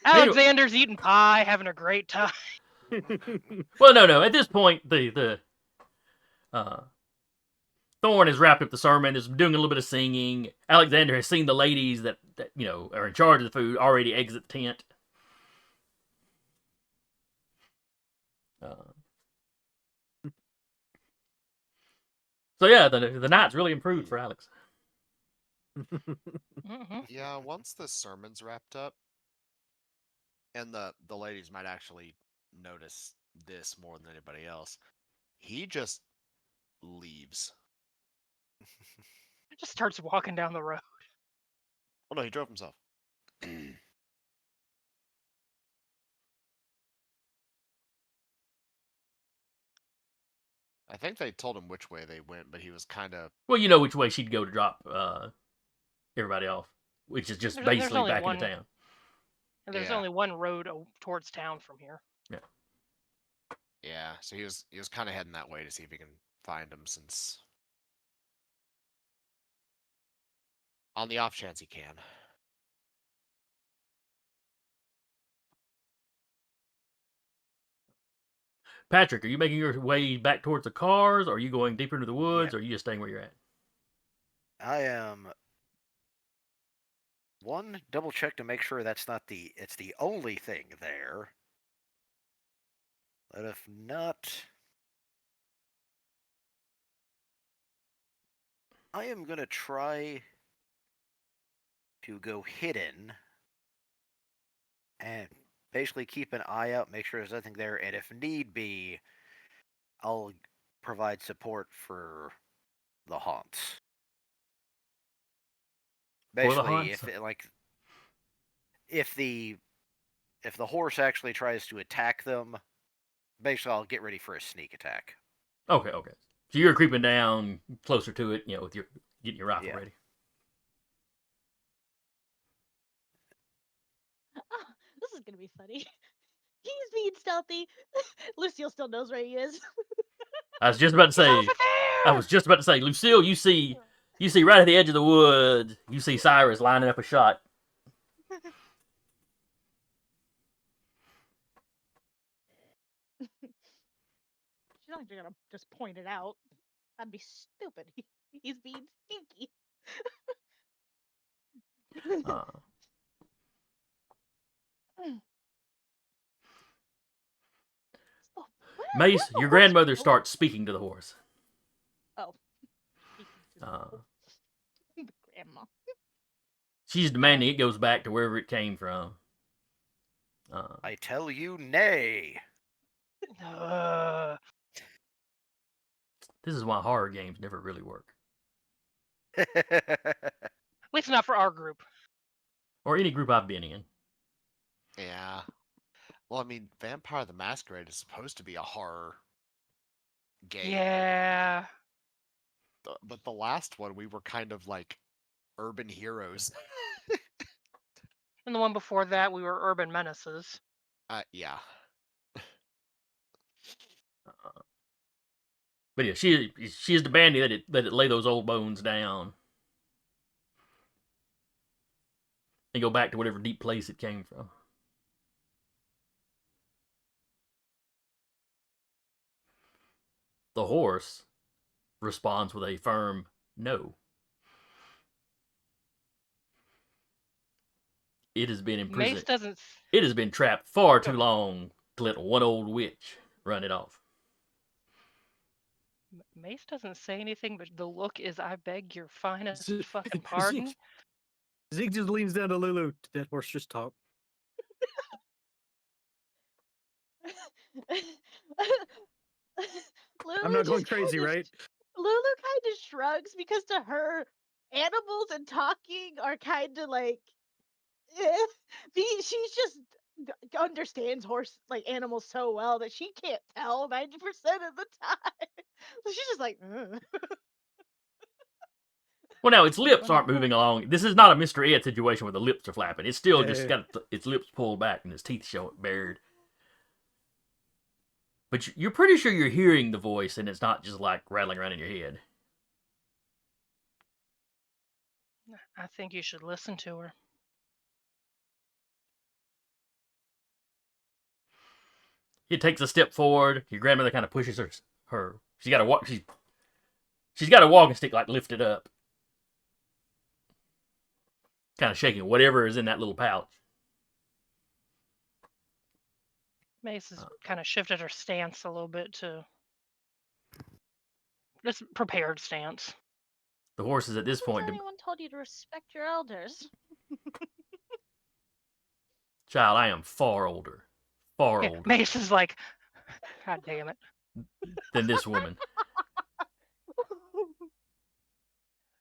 Alexander's eating pie, having a great time. Well, no. At this point, the Thorn has wrapped up the sermon. Is doing a little bit of singing. Alexander has seen the ladies that are in charge of the food already exit the tent. So yeah, the night's really improved for Alex. Mm-hmm. Yeah, once the sermon's wrapped up, and the ladies might actually notice this more than anybody else, he just leaves. Just starts walking down the road. Oh no, he drove himself. I think they told him which way they went, but he was kind of... Well, you know which way she'd go to drop everybody off, which is just There's basically only back one- into town. And there's Yeah. only one road towards town from here. Yeah, so he was kind of heading that way to see if he can find him, since... On the off chance he can. Patrick, are you making your way back towards the cars? Or are you going deeper into the woods? Or are you just staying where you're at? I am. One, double check to make sure it's the only thing there. But if not, I am gonna try to go hidden and basically keep an eye out, make sure there's nothing there, and if need be, I'll provide support for the haunts. Basically, hunts. if the horse actually tries to attack them, basically I'll get ready for a sneak attack. Okay. So you're creeping down closer to it, with your getting your rifle Yeah. ready. Oh, this is gonna be funny. He's being stealthy. Lucille still knows where he is. I was just about to He's say. over there. Lucille, you see right at the edge of the woods. You see Cyrus lining up a shot. She's not gonna just point it out. That'd be stupid. He's being sneaky. Uh, So, Mace, what your the horse grandmother go? starts speaking to the horse. Oh, speaking to the Uh, the grandma. she's demanding it goes back to wherever it came from. I tell you, nay. This is why horror games never really work, At least not for our group. or any group I've been in. Yeah. Well, I mean, Vampire the Masquerade is supposed to be a horror game. Yeah. But the last one, we were kind of like urban heroes. And the one before that, we were urban menaces. Yeah. But yeah, she is demanding that it lay those old bones down and go back to whatever deep place it came from. The horse responds with a firm no. It has been imprisoned. Mace doesn't. It has been trapped far too long to let one old witch run it off. Mace doesn't say anything, but the look is, "I beg your finest Zeke- fucking pardon." Zeke just leans down to Lulu. Did that horse just talk? I'm not going crazy, right? Lulu kind of shrugs because to her, animals and talking are kind of like, she's just understands animals so well that she can't tell 90% of the time. So she's just like, "Ugh." Well, now its lips aren't moving along. This is not a Mr. Ed situation where the lips are flapping. It's still just got its lips pulled back and its teeth bared. But you're pretty sure you're hearing the voice and it's not just like rattling around in your head. I think you should listen to her. He takes a step forward. Your grandmother kind of pushes her. She's got a walk. She's got a walking stick like lifted up, kind of shaking whatever is in that little pouch. Mace has kind of shifted her stance a little bit to this prepared stance. The horse is at this point. Anyone told you to respect your elders? Child, I am far older. Far older. Mace is like, God damn it. Than this woman.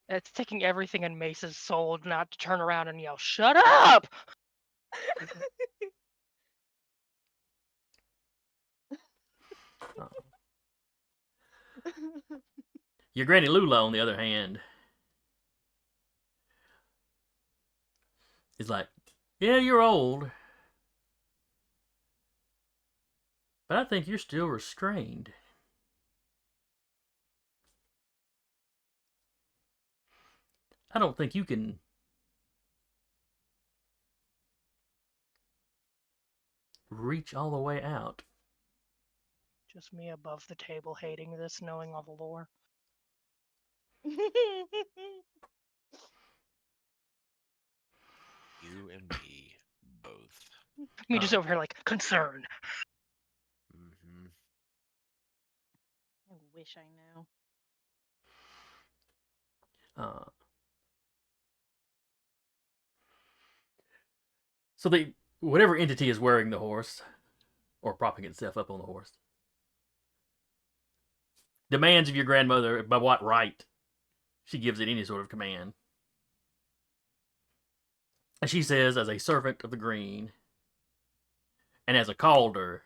It's taking everything in Mace's soul not to turn around and yell, "Shut up!" Your Granny Lula, on the other hand, is like, yeah, you're old, but I think you're still restrained. I don't think you can reach all the way out. Just me above the table hating this, knowing all the lore. You and me both. Me just over here like, concerned. Mm-hmm. I wish I knew. So whatever entity is wearing the horse, or propping itself up on the horse, demands of your grandmother by what right she gives it any sort of command. And she says, as a servant of the green, and as a calder,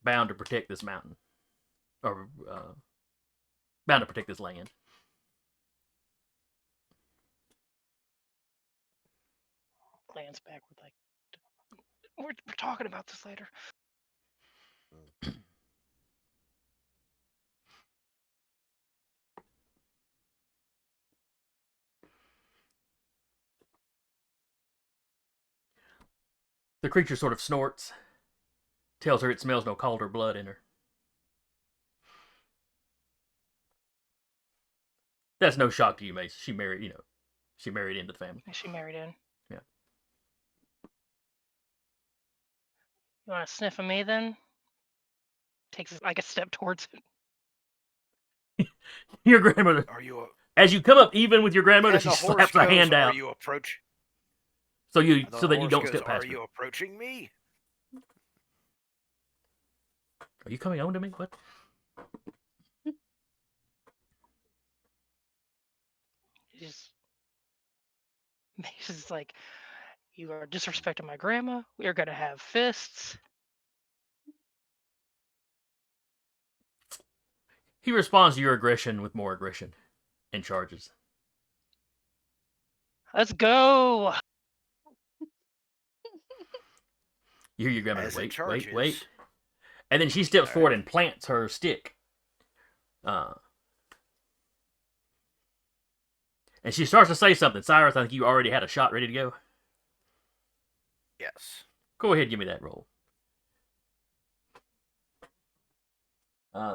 bound to protect this mountain, or bound to protect this land. Glance backward, like, we're talking about this later. The creature sort of snorts, tells her it smells no calder blood in her. That's no shock to you, Mace. She married into the family. She married in. Yeah. You want to sniff of me then? Takes like a step towards it. Your grandmother. Are you? As you come up even with your grandmother, And she the horse slaps a goes, hand "Are out. you approach?" So And the that you horse don't goes, step past "Are her. you approaching me?" Are you coming on to me? What? She's like, you are disrespecting my grandma. We are gonna have fists. He responds to your aggression with more aggression and charges. Let's go. You hear your grandmother, As it wait. charges. And then she steps All forward right. and plants her stick. And she starts to say something. Cyrus, I think you already had a shot ready to go. Yes. Go ahead, give me that roll.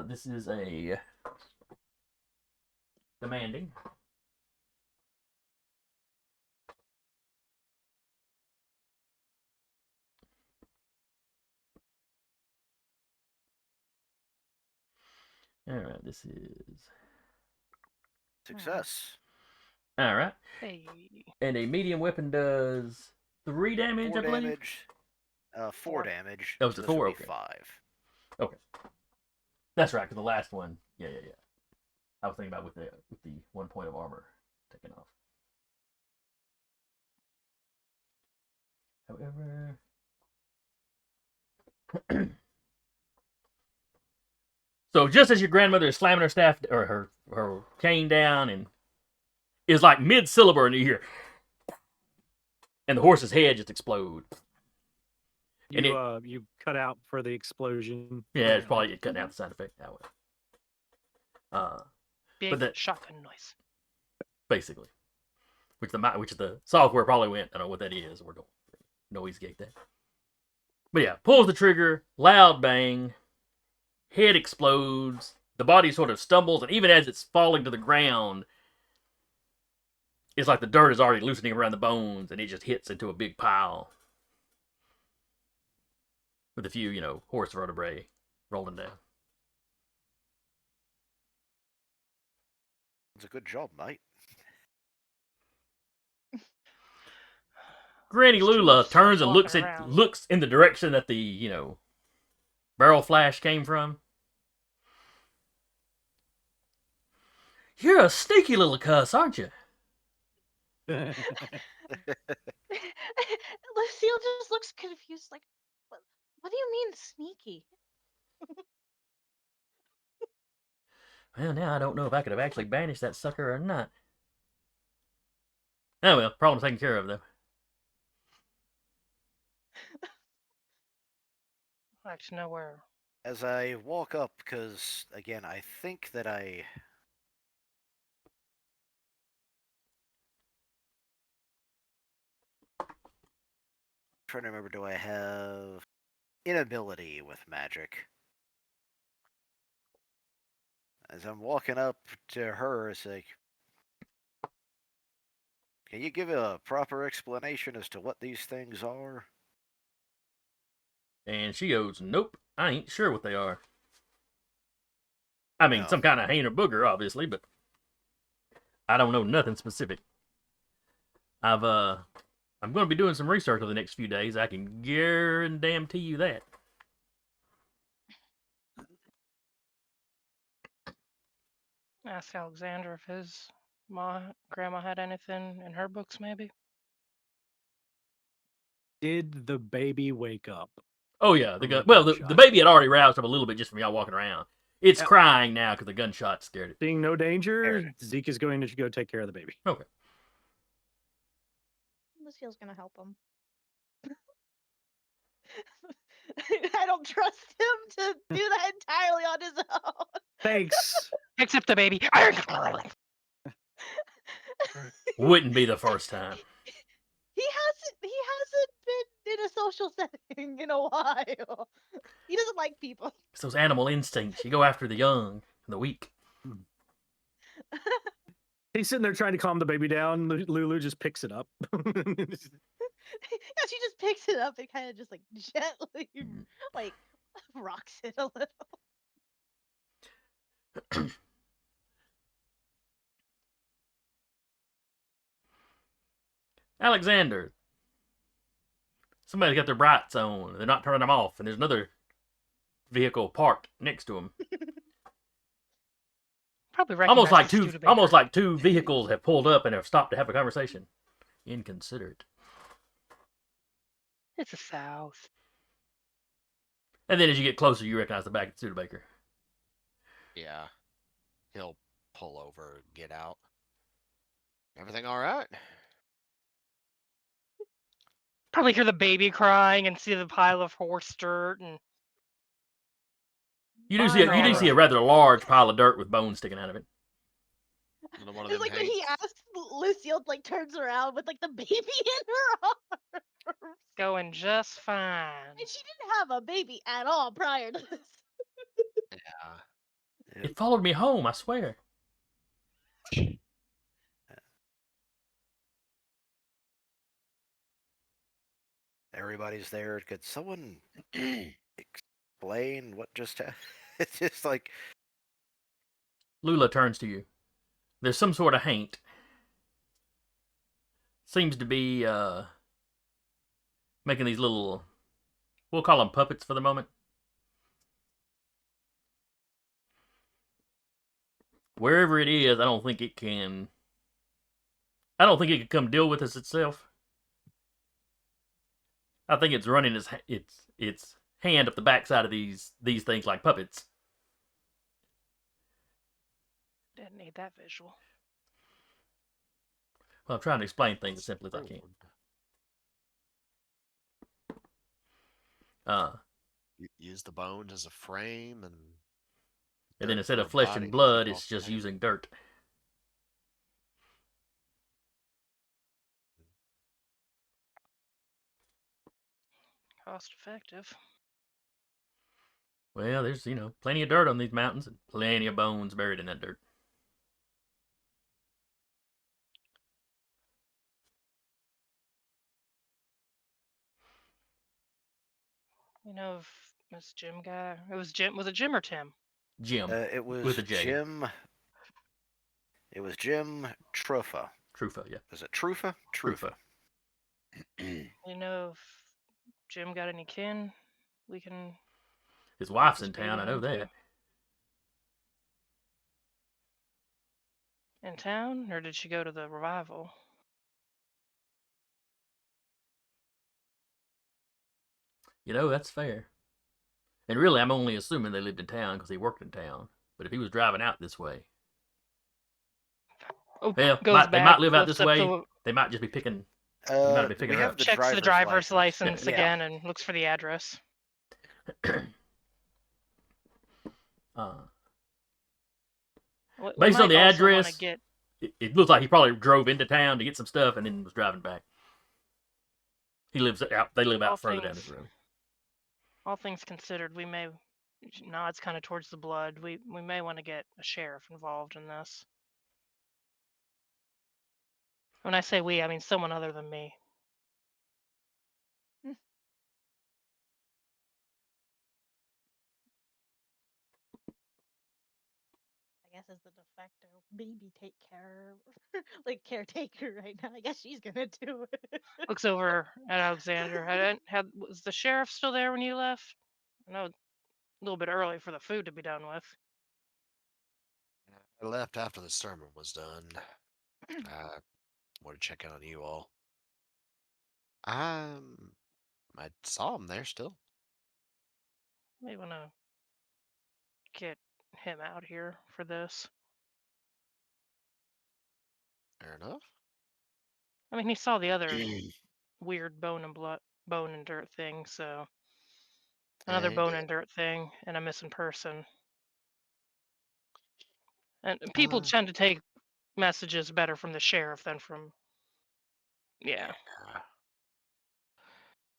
This is a demanding. All right, this is Success. all right. Hey. And a medium weapon does 3 damage, 4 I believe. damage. 4 4. damage. Oh, it's so a this 4? would be Okay. 5. Okay. That's right, because the last one, yeah. I was thinking about with the 1 point of armor taken off. However, so just as your grandmother is slamming her staff or her cane down and is like mid-syllable, and you hear, and the horse's head just explodes. And You cut out for the explosion. Yeah, it's probably cutting out the sound effect that way. Big that- shotgun noise. Basically, which the software probably went, I don't know what that is. We're going to noise gate that. But yeah, pulls the trigger, loud bang, head explodes, the body sort of stumbles, and even as it's falling to the ground, it's like the dirt is already loosening around the bones, and it just hits into a big pile with a few, horse vertebrae rolling down. It's a good job, mate. Granny There's too Lula much turns stuff and walking around. looks in the direction that the barrel flash came from. You're a sneaky little cuss, aren't you? Lucille just looks confused, like, what do you mean sneaky? Well, now I don't know if I could have actually banished that sucker or not. Oh well, problem taken care of though. I'd like to know where. As I walk up, because, again, I think that I... trying to remember, do I have inability with magic? As I'm walking up to her, it's like, can you give a proper explanation as to what these things are? And she goes, "Nope, I ain't sure what they are. I mean, No. some kind of haint or booger, obviously, but I don't know nothing specific. I'm going to be doing some research over the next few days. I can guarantee you that." Ask Alexander if his grandma had anything in her books, maybe. Did the baby wake up? Oh yeah, the From gun. the Well, the gunshot. baby had already roused up a little bit just from y'all walking around. It's Yeah. crying now because the gunshot scared it. Seeing no danger, Scared Zeke is going to go take care of the baby. Okay. Lucille's gonna help him. I don't trust him to do that entirely on his own. Thanks. Except the baby. Wouldn't be the first time. He hasn't been in a social setting in a while. He doesn't like people. It's those animal instincts. You go after the young and the weak. He's sitting there trying to calm the baby down. Lulu just picks it up. Yeah, she just picks it up and kind of just like gently like rocks it a little. Alexander. Somebody's got their brights on. They're not turning them off, and there's another vehicle parked next to them. Probably recognize Almost like two vehicles have pulled up and have stopped to have a conversation. Inconsiderate. It's the South. And then as you get closer, you recognize the back of the Studebaker. Yeah. He'll pull over and get out. Everything all right? Probably hear the baby crying and see the pile of horse dirt and You do see a rather large pile of dirt with bones sticking out of it. One of It's them like when he asks, Lucille like turns around with like the baby in her arms. going just fine. And she didn't have a baby at all prior to this. Yeah. It followed me home, I swear. Everybody's there. Could someone explain what just happened? It's just like Lula turns to you. There's some sort of haint. Seems to be making these little, we'll call them puppets for the moment. Wherever it is, I don't think it can come deal with us itself. I think it's running its hand up the backside of these things like puppets. Didn't need that visual. Well, I'm trying to explain things as simply as I can. Use the bones as a frame and then instead for of flesh body and to blood, keep it's off the just hand. using dirt. Cost effective. Well, there's, plenty of dirt on these mountains and plenty of bones buried in that dirt. You know, if this Jim guy, was it Jim or Tim? Jim. it was with a J. Jim. It was Jim Trufa. Trufa, yeah. Is it Trufa? Trufa. You know, if Jim got any kin, we can. His wife's this in town, I baby know into- that. In town, or did she go to the revival? That's fair. And really, I'm only assuming they lived in town because he worked in town. But if he was driving out this way, Oh, well, goes they back, might live out lifts this up way. the- They might just be picking. We have the checks the driver's license Yeah. again and looks for the address. Based on the address, Get... it looks like he probably drove into town to get some stuff and then was driving back. He lives out. They live out further down this road. All things considered, we may. Nods kind of towards the blood. We may want to get a sheriff involved in this. When I say we, I mean someone other than me. I guess as the de facto baby caretaker right now. I guess she's gonna do it. Looks over at Alexander. Was the sheriff still there when you left? I know a little bit early for the food to be done with. I left after the sermon was done. I wanted to check in on you all. I saw him there still. May want to get him out here for this. Fair enough. I mean, he saw the other weird bone and dirt thing, so another he bone did. and dirt thing, and a missing person. And people tend to take messages better from the sheriff than from. Yeah.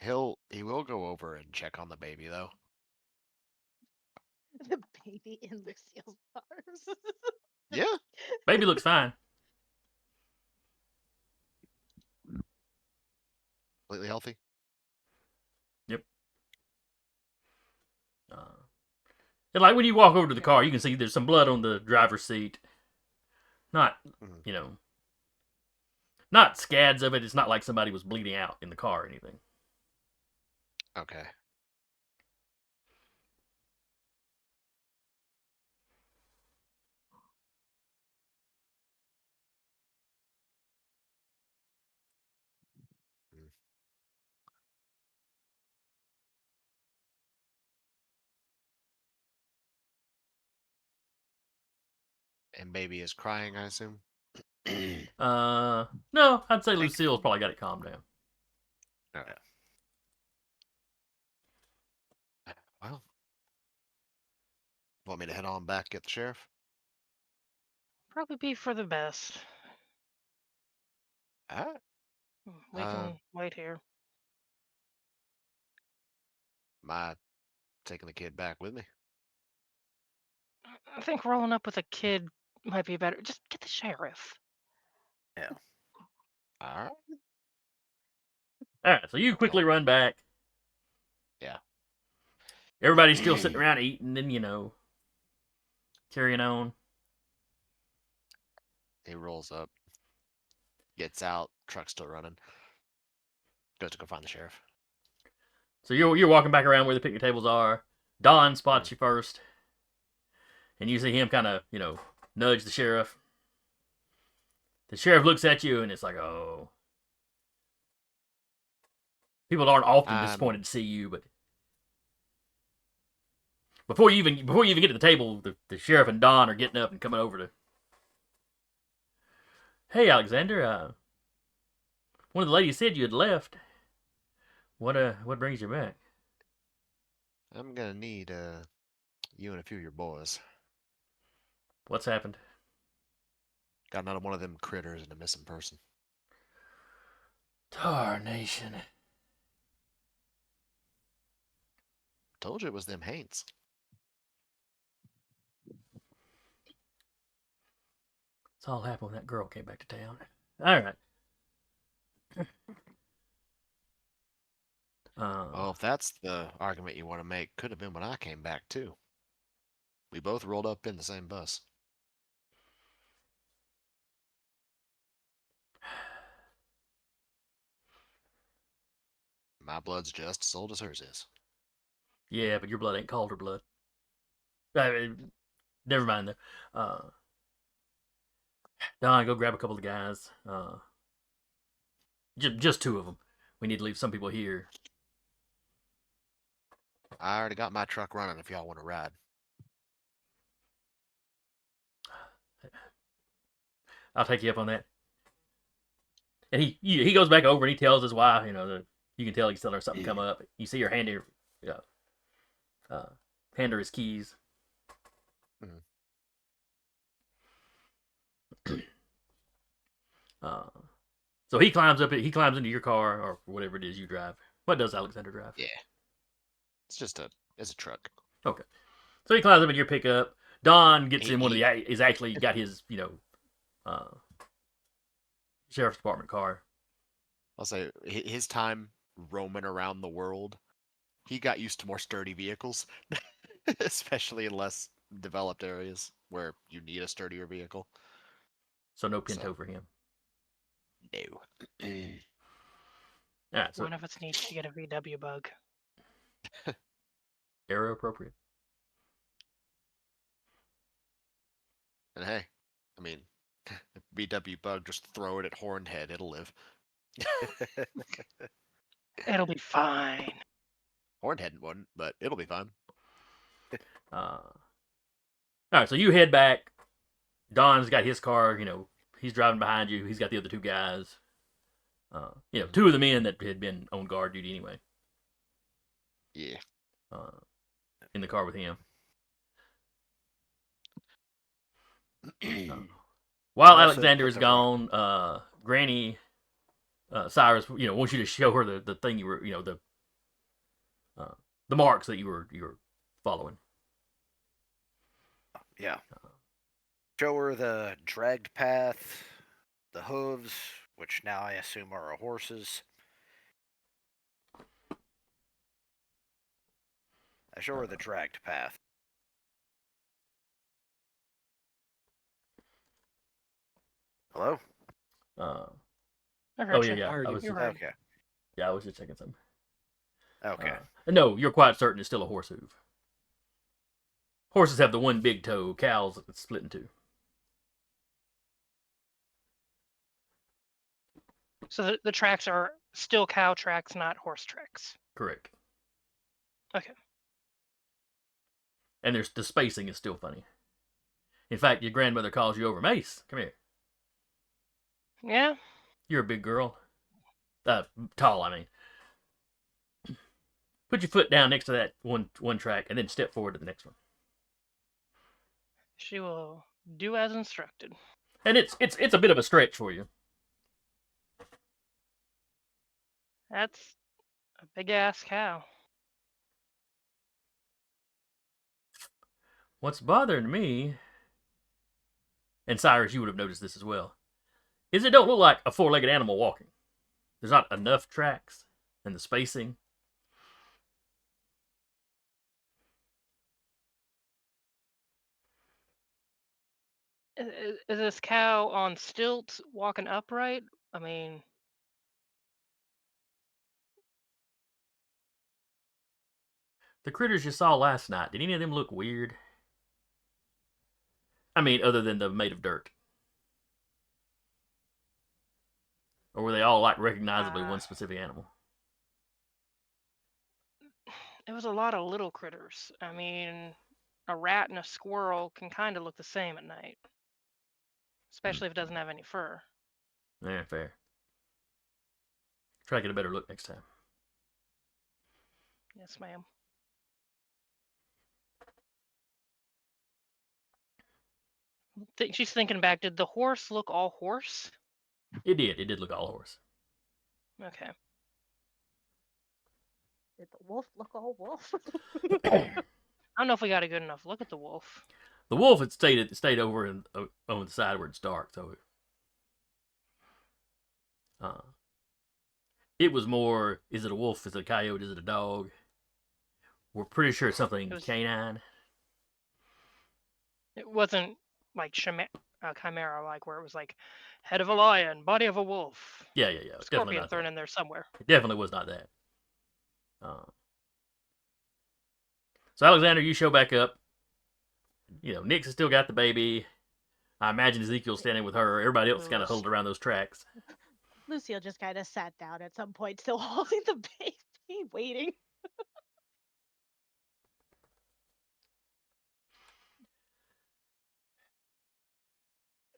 He will go over and check on the baby though. The baby in Lucille's arms. Yeah. Baby looks fine. Completely healthy. Yep. And like when you walk over to the car, you can see there's some blood on the driver's seat. Not, Mhm. you know, not scads of it. It's not like somebody was bleeding out in the car or anything. Okay. Mm. And baby is crying, I assume. No, I'd say Lucille's probably got it calmed down. Okay. Well, want me to head on back, get the sheriff? Probably be for the best. Alright. We can wait here. Am I taking the kid back with me? I think rolling up with a kid might be better. Just get the sheriff. Yeah. Alright. All right, so you quickly run back. Yeah. Everybody's still sitting around eating and, carrying on. He rolls up, gets out, truck's still running. Goes to go find the sheriff. So you're walking back around where the picnic tables are. Don spots you first, and you see him kind of nudge the sheriff. The sheriff looks at you, and it's like, oh, people aren't often disappointed to see you, but before you even get to the table, the sheriff and Don are getting up and coming over to. Hey, Alexander. One of the ladies said you had left. What brings you back? I'm gonna need you and a few of your boys. What's happened? Got another one of them critters and a missing person. Tarnation. Told you it was them haints. It's all happened when that girl came back to town. All right. Well, if that's the argument you want to make, could have been when I came back too. We both rolled up in the same bus. My blood's just as old as hers is. Yeah, but your blood ain't called her blood. Never mind though. Don, go grab a couple of guys. Just two of them. We need to leave some people here. I already got my truck running if y'all want to ride. I'll take you up on that. And he goes back over and he tells his wife, you can tell he's telling her something come up. You see her hand her his keys. So he climbs into your car or whatever it is you drive. What does Alexander drive? Yeah. It's a truck. Okay. So he climbs up in your pickup. Don gets in is actually got his, sheriff's department car. I'll say his time roaming around the world, he got used to more sturdy vehicles, especially in less developed areas where you need a sturdier vehicle. So no Pinto for him. No. Yeah, so One of us needs to get a VW bug. era appropriate. And hey, I mean, VW bug, just throw it at Hornhead, it'll live. It'll be fine. Hornhead wouldn't, but it'll be fine. All right, so you head back. Don's got his car. He's driving behind you. He's got the other two guys. Two of the men that had been on guard duty anyway. Yeah. In the car with him. While Also Alexander put is the gone, Granny Cyrus, wants you to show her the thing you were, the marks that you were following. Yeah. Show her the dragged path, the hooves, which now I assume are a horse's. I show her the dragged path. Hello? Uh, I oh heard yeah, you. yeah. I heard I you. was, You heard. Okay. yeah, I was just checking something. Okay. No, you're quite certain it's still a horse hoof. Horses have the one big toe. Cows it's split in two. So the tracks are still cow tracks, not horse tracks. Correct. Okay. And the spacing is still funny. In fact, your grandmother calls you over. Mace, come here. Yeah. You're a big girl. Tall, I mean. Put your foot down next to that one track, and then step forward to the next one. She will do as instructed. And it's a bit of a stretch for you. That's a big ass cow. What's bothering me, and Cyrus, you would have noticed this as well, is it don't look like a four-legged animal walking. There's not enough tracks, and the spacing. Is this cow on stilts walking upright? I mean, The critters you saw last night, did any of them look weird? I mean, other than the made of dirt. Or were they all like recognizably one specific animal? it was a lot of little critters. I mean, a rat and a squirrel can kind of look the same at night, especially if it doesn't have any fur. Yeah, fair. Try to get a better look next time. Yes, ma'am. She's thinking back. Did the horse look all horse? It did. It did look all horse. Okay. Did the wolf look all wolf? I don't know if we got a good enough look at the wolf. The wolf had stayed over on the side where it's dark, so it was more, is it a wolf, is it a coyote, is it a dog? We're pretty sure it's something canine. It wasn't like chimera, like where it was like head of a lion, body of a wolf. Yeah. Definitely Scorpion not thrown that. in there somewhere. It definitely was not that. So Alexander, you show back up. Nix has still got the baby. I imagine Ezekiel's standing with her. Everybody else kind of huddled around those tracks. Lucille just kind of sat down at some point, still holding the baby, waiting.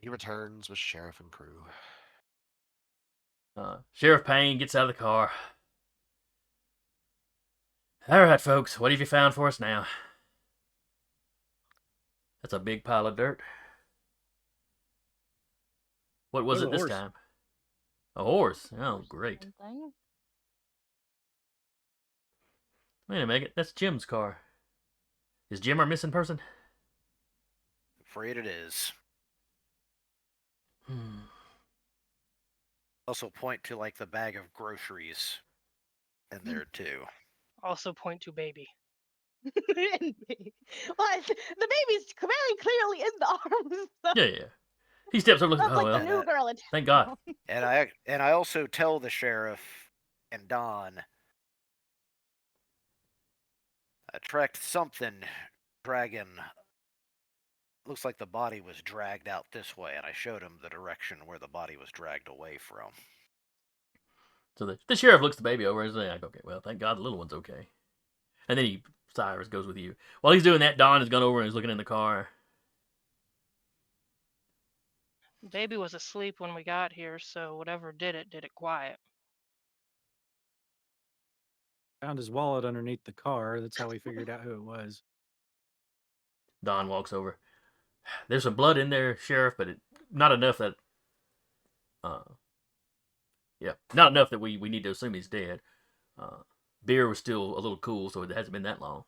He returns with sheriff and crew. Sheriff Payne gets out of the car. All right, folks, what have you found for us now? That's a big pile of dirt. What was it this time? A horse. Oh, great. Wait a minute, that's Jim's car. Is Jim our missing person? Afraid it is. Also point to like the bag of groceries in there too. Also point to baby. Well, the baby's very clearly in the arms. So. Yeah. He steps up, looks. That's Oh like well. the new girl in Thank God. And I also tell the sheriff and Don, I tracked something dragging. Looks like the body was dragged out this way, and I showed him the direction where the body was dragged away from. So the sheriff looks the baby over and is like, okay, well, thank God the little one's okay. And then Cyrus goes with you. While he's doing that, Don has gone over and is looking in the car. Baby was asleep when we got here, so whatever did it quiet. Found his wallet underneath the car. That's how we figured out who it was. Don walks over. There's some blood in there, Sheriff, but not enough that, not enough that we need to assume he's dead. Beer was still a little cool, so it hasn't been that long.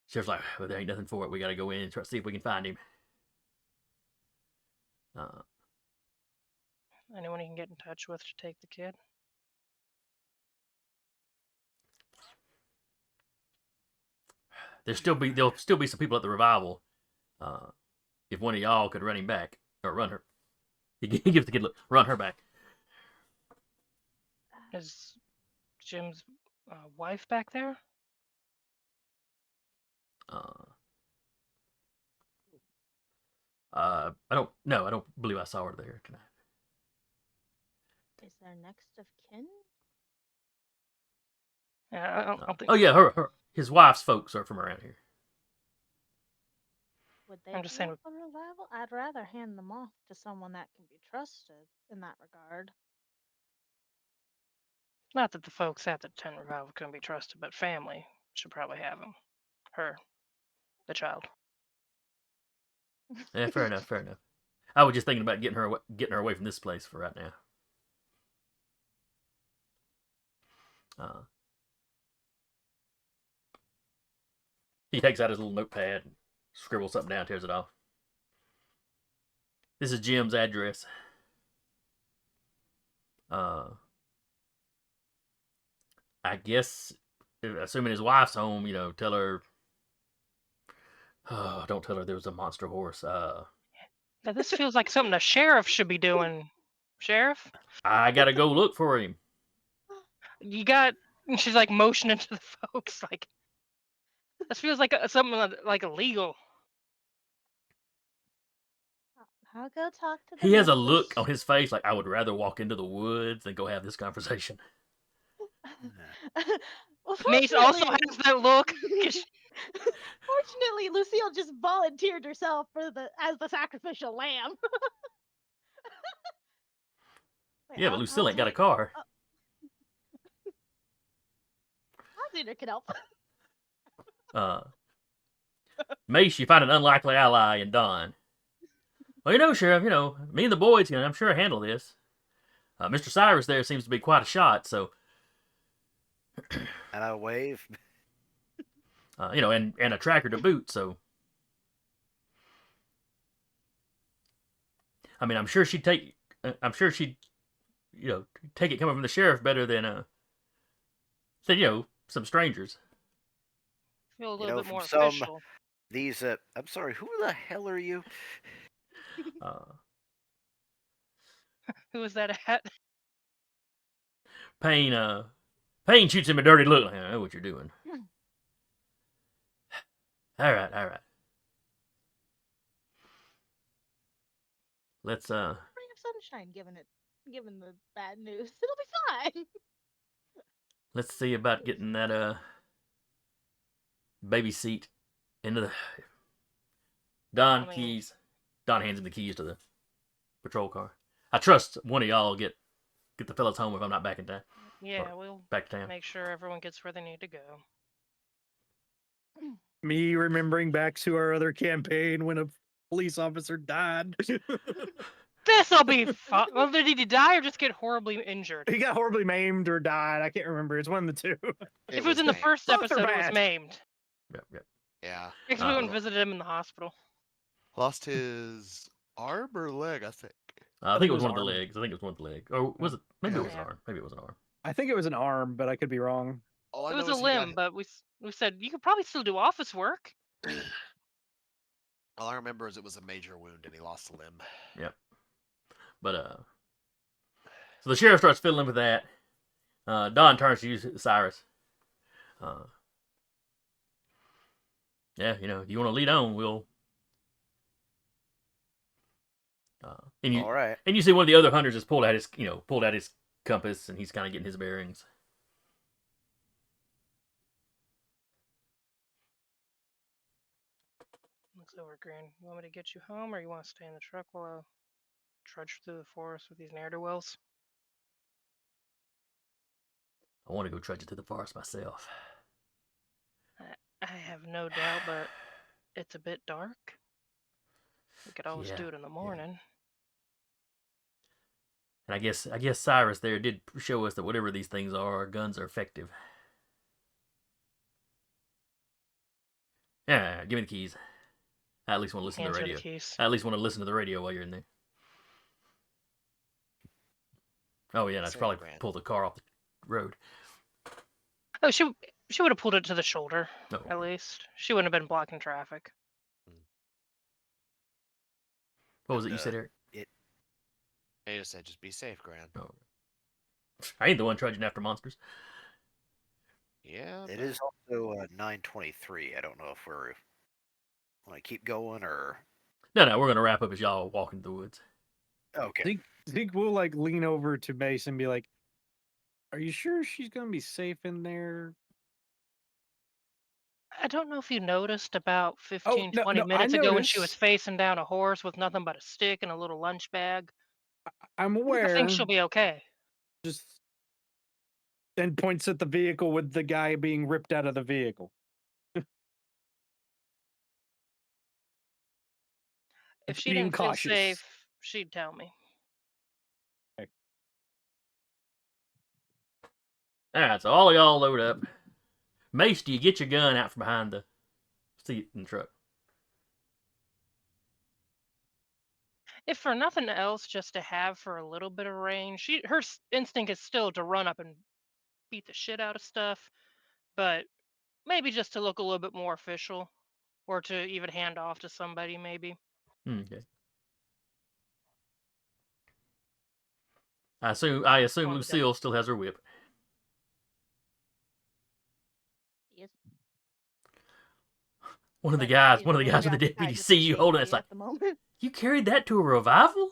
Sheriff's like, well, there ain't nothing for it. We got to go in and try to see if we can find him. Anyone you can get in touch with to take the kid? There'll still be some people at the revival. If one of y'all could run him back or run her, he gives the kid look, run her back. Is Jim's wife back there? I don't believe I saw her there. Can I? Is there next of kin? Yeah, I don't think. Oh yeah, his wife's folks are from around here. Would they I'm just be saying up for revival? I'd rather hand them off to someone that can be trusted in that regard. Not that the folks at the tent revival couldn't be trusted, but family should probably have him. Her, the child. Yeah, fair enough. I was just thinking about getting her away from this place for right now. He takes out his little notepad and scribbles something down, tears it off. This is Jim's address. I guess, assuming his wife's home, tell her. Oh, don't tell her there was a monster horse. Now, this feels like something the sheriff should be doing. Sheriff? I gotta go look for him. You got. She's like motioning to the folks. Like, this feels like something like illegal. I'll go talk to the He has a missus. look on his face like I would rather walk into the woods than go have this conversation. Well, Mace also fortunately- has that look. Fortunately, Lucille just volunteered herself as the sacrificial lamb. Like, Yeah, but Lucille ain't got a car. Alexander can help. Mace, you find an unlikely ally in Don. Well, Sheriff, me and the boys can, I'm sure, handle this. Mr. Cyrus there seems to be quite a shot, so. And I wave. And a tracker to boot, so. I mean, I'm sure she'd take it coming from the sheriff better than some strangers. Feel a little bit from more some official. these. I'm sorry. Who the hell are you? Who was that at? Payne shoots him a dirty look. I know what you're doing. All right. Let's Ray of sunshine, given the bad news. It'll be fine. let's see about getting that baby seat into the keys. Don hands him the keys to the patrol car. I trust one of y'all get the fellas home if I'm not back in time. Yeah, we'll back to town. Make sure everyone gets where they need to go. Me remembering back to our other campaign when a police officer died. This'll be fun. Well, did he die or just get horribly injured? He got horribly maimed or died. I can't remember. It's one of the two. If it was in the first Both are episode, it was bad. maimed. Yep. Yeah. Because we went and visited him in the hospital. Lost his arm or leg, I think. I think it was one of the arm. legs. Or was it? Maybe it was an Yeah. arm. Maybe it was an arm. I think it was an arm, but I could be wrong. All I It was know a is he got limb, but we said you could probably still do office work. All I remember is it was a major wound and he lost a limb. Yep. But so the sheriff starts fiddling with that. Don turns to you, Cyrus. Yeah, if you want to lead on, we'll. And you All right. and you see one of the other hunters has pulled out his compass, and he's kind of getting his bearings. Looks over, Green. You want me to get you home, or you want to stay in the truck while I trudge through the forest with these ne'er-do-wells? I want to go trudge through the forest myself. I have no doubt, but it's a bit dark. We could always Yeah, do it in the morning. And I guess Cyrus there did show us that whatever these things are, our guns are effective. Yeah, give me the keys. I at least want to listen to Hands the her the radio. keys. I at least want to listen to the radio while you're in there. Oh yeah, and I should Say, probably Grant. pull the car off the road. Oh, she would have pulled it to the shoulder, Oh, at least. She wouldn't have been blocking traffic. what was it you said, Eric? I just said, just be safe, Grant. Oh. I ain't the one trudging after monsters. Yeah. It is also 9:23. I don't know if we're want to keep going or. No, we're gonna wrap up as y'all walk into the woods. Okay. Think we'll like lean over to Mace and be like, "Are you sure she's gonna be safe in there?" I don't know if you noticed about 15, no, 20 no, I minutes ago when she was noticed. facing down a horse with nothing but a stick and a little lunch bag. I'm I aware. think she'll be okay. Just then points at the vehicle with the guy being ripped out of the vehicle. If It's she being didn't feel cautious. safe, she'd tell me. All right, so all of y'all load up. Mace, do you get your gun out from behind the seat in the truck? If for nothing else, just to have for a little bit of range. Her instinct is still to run up and beat the shit out of stuff, but maybe just to look a little bit more official, or to even hand off to somebody, maybe. Okay. I assume On the Lucille still has her whip. Yes. One of the But guys she's with the preoccupied deputy with see you holding it. It's machinery like, at the moment. you carried that to a revival?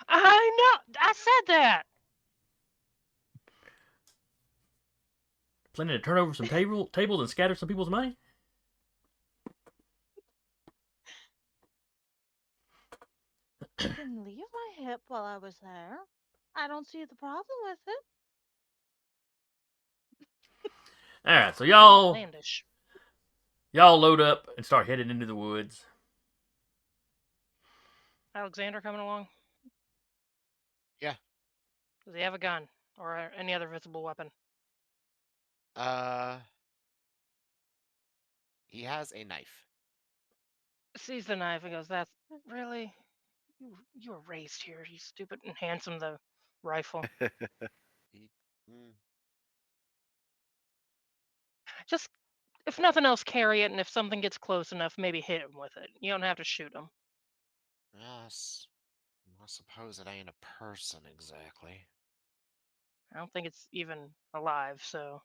I know. I said that. Planning to turn over some tables and scatter some people's money? I didn't leave my hip while I was there. I don't see the problem with it. All right, so Outlandish. y'all load up and start heading into the woods. Alexander coming along? Yeah. Does he have a gun or any other visible weapon? He has a knife. Sees the knife and goes, "That's really you were raised here, you stupid," and hands him the rifle. Just, if nothing else, carry it, and if something gets close enough, maybe hit him with it. You don't have to shoot him. Yes. I suppose it ain't a person exactly. I don't think it's even alive, so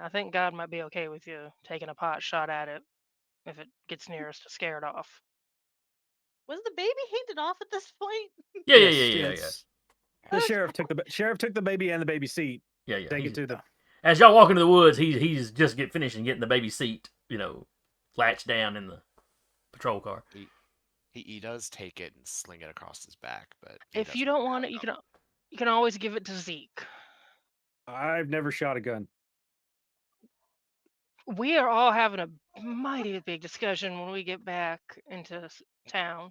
I think God might be okay with you taking a pot shot at it if it gets near us to scare it off. Was the baby handed off at this point? Yeah. The sheriff took the baby and the baby seat. Yeah. Take it to the. As y'all walk into the woods, he's just finishing getting the baby seat, latched down in the patrol car. He does take it and sling it across his back, but If you don't want it, you can always give it to Zeke. I've never shot a gun. We are all having a mighty big discussion when we get back into town.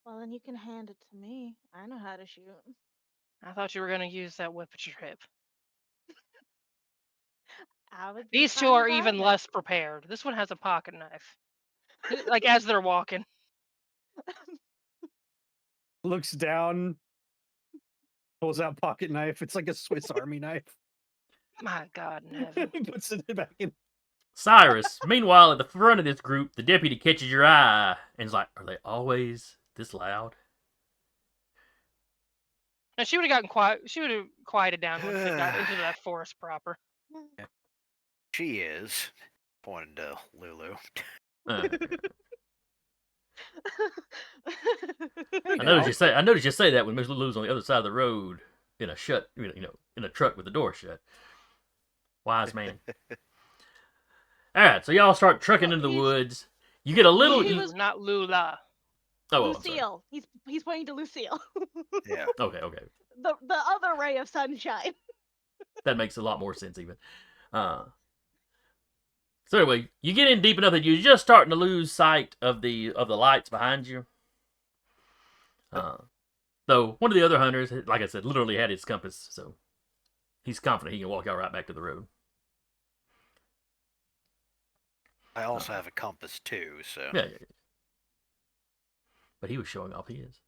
Well, then you can hand it to me. I know how to shoot. I thought you were going to use that whip at your hip. I would be These two fine are with even either. less prepared. This one has a pocket knife. Like as they're walking. Looks down, pulls out pocket knife. It's like a Swiss Army knife. My God in heaven. Puts it back in. Cyrus, meanwhile, at the front of this group, the deputy catches your eye and is like, are they always this loud? Now she would have gotten quiet. She would have quieted down once they got into that forest proper. She is. Pointing to Lulu. Uh, Hey, I now. noticed you say that when Miss Lulu's on the other side of the road in a in a truck with the door shut. Wise man. All right, so y'all start trucking Well, into the he's- woods. You get a little. he Lulu, was- not Lula. Oh, I'm sorry. Lucille. He's pointing to Lucille. Yeah. Okay. the other ray of sunshine. That makes a lot more sense even. So anyway, you get in deep enough that you're just starting to lose sight of the lights behind you. Though one of the other hunters, like I said, literally had his compass, so he's confident he can walk y'all right back to the road. I also have a compass too, so. Yeah. But he was showing off his.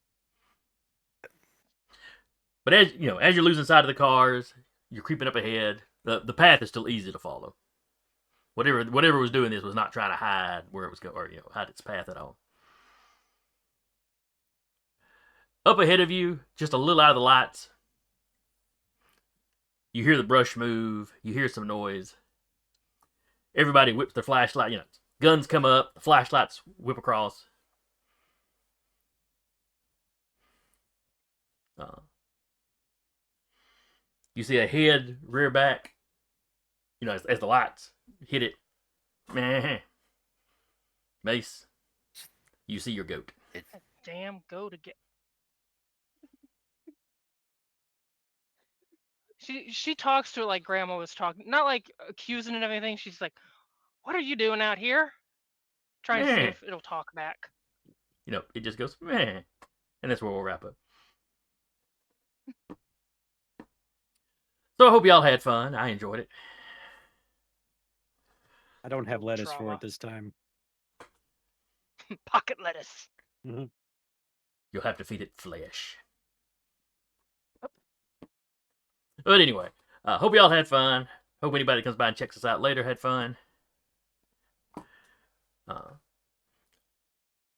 But as you're losing sight of the cars, you're creeping up ahead. The path is still easy to follow. Whatever was doing this was not trying to hide where it was going, or hide its path at all. Up ahead of you, just a little out of the lights, you hear the brush move. You hear some noise. Everybody whips their flashlight. Guns come up. The flashlights whip across. You see a head rear back. As the lights hit it. Mace, you see your goat. Damn, go to get. She talks to it like Grandma was talking, not like accusing it of anything. She's like, "What are you doing out here?" Trying to see if it'll talk back. It just goes meh, and that's where we'll wrap up. So I hope y'all had fun. I enjoyed it. I don't have lettuce for Trauma. it this time. Pocket lettuce. You'll have to feed it flesh. But anyway, hope y'all had fun. Hope anybody that comes by and checks us out later had fun.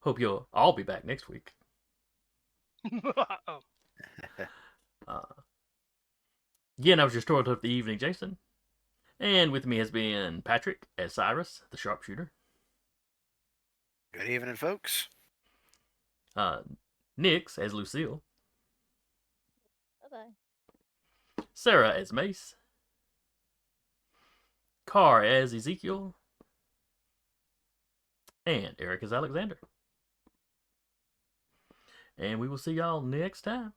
Hope you'll all be back next week. Oh. Again, I was your storyteller of the evening, Jason. And with me has been Patrick as Cyrus, the sharpshooter. Good evening, folks. Nix as Lucille. Bye-bye. Sarah as Mace. Carr as Ezekiel. And Eric as Alexander. And we will see y'all next time.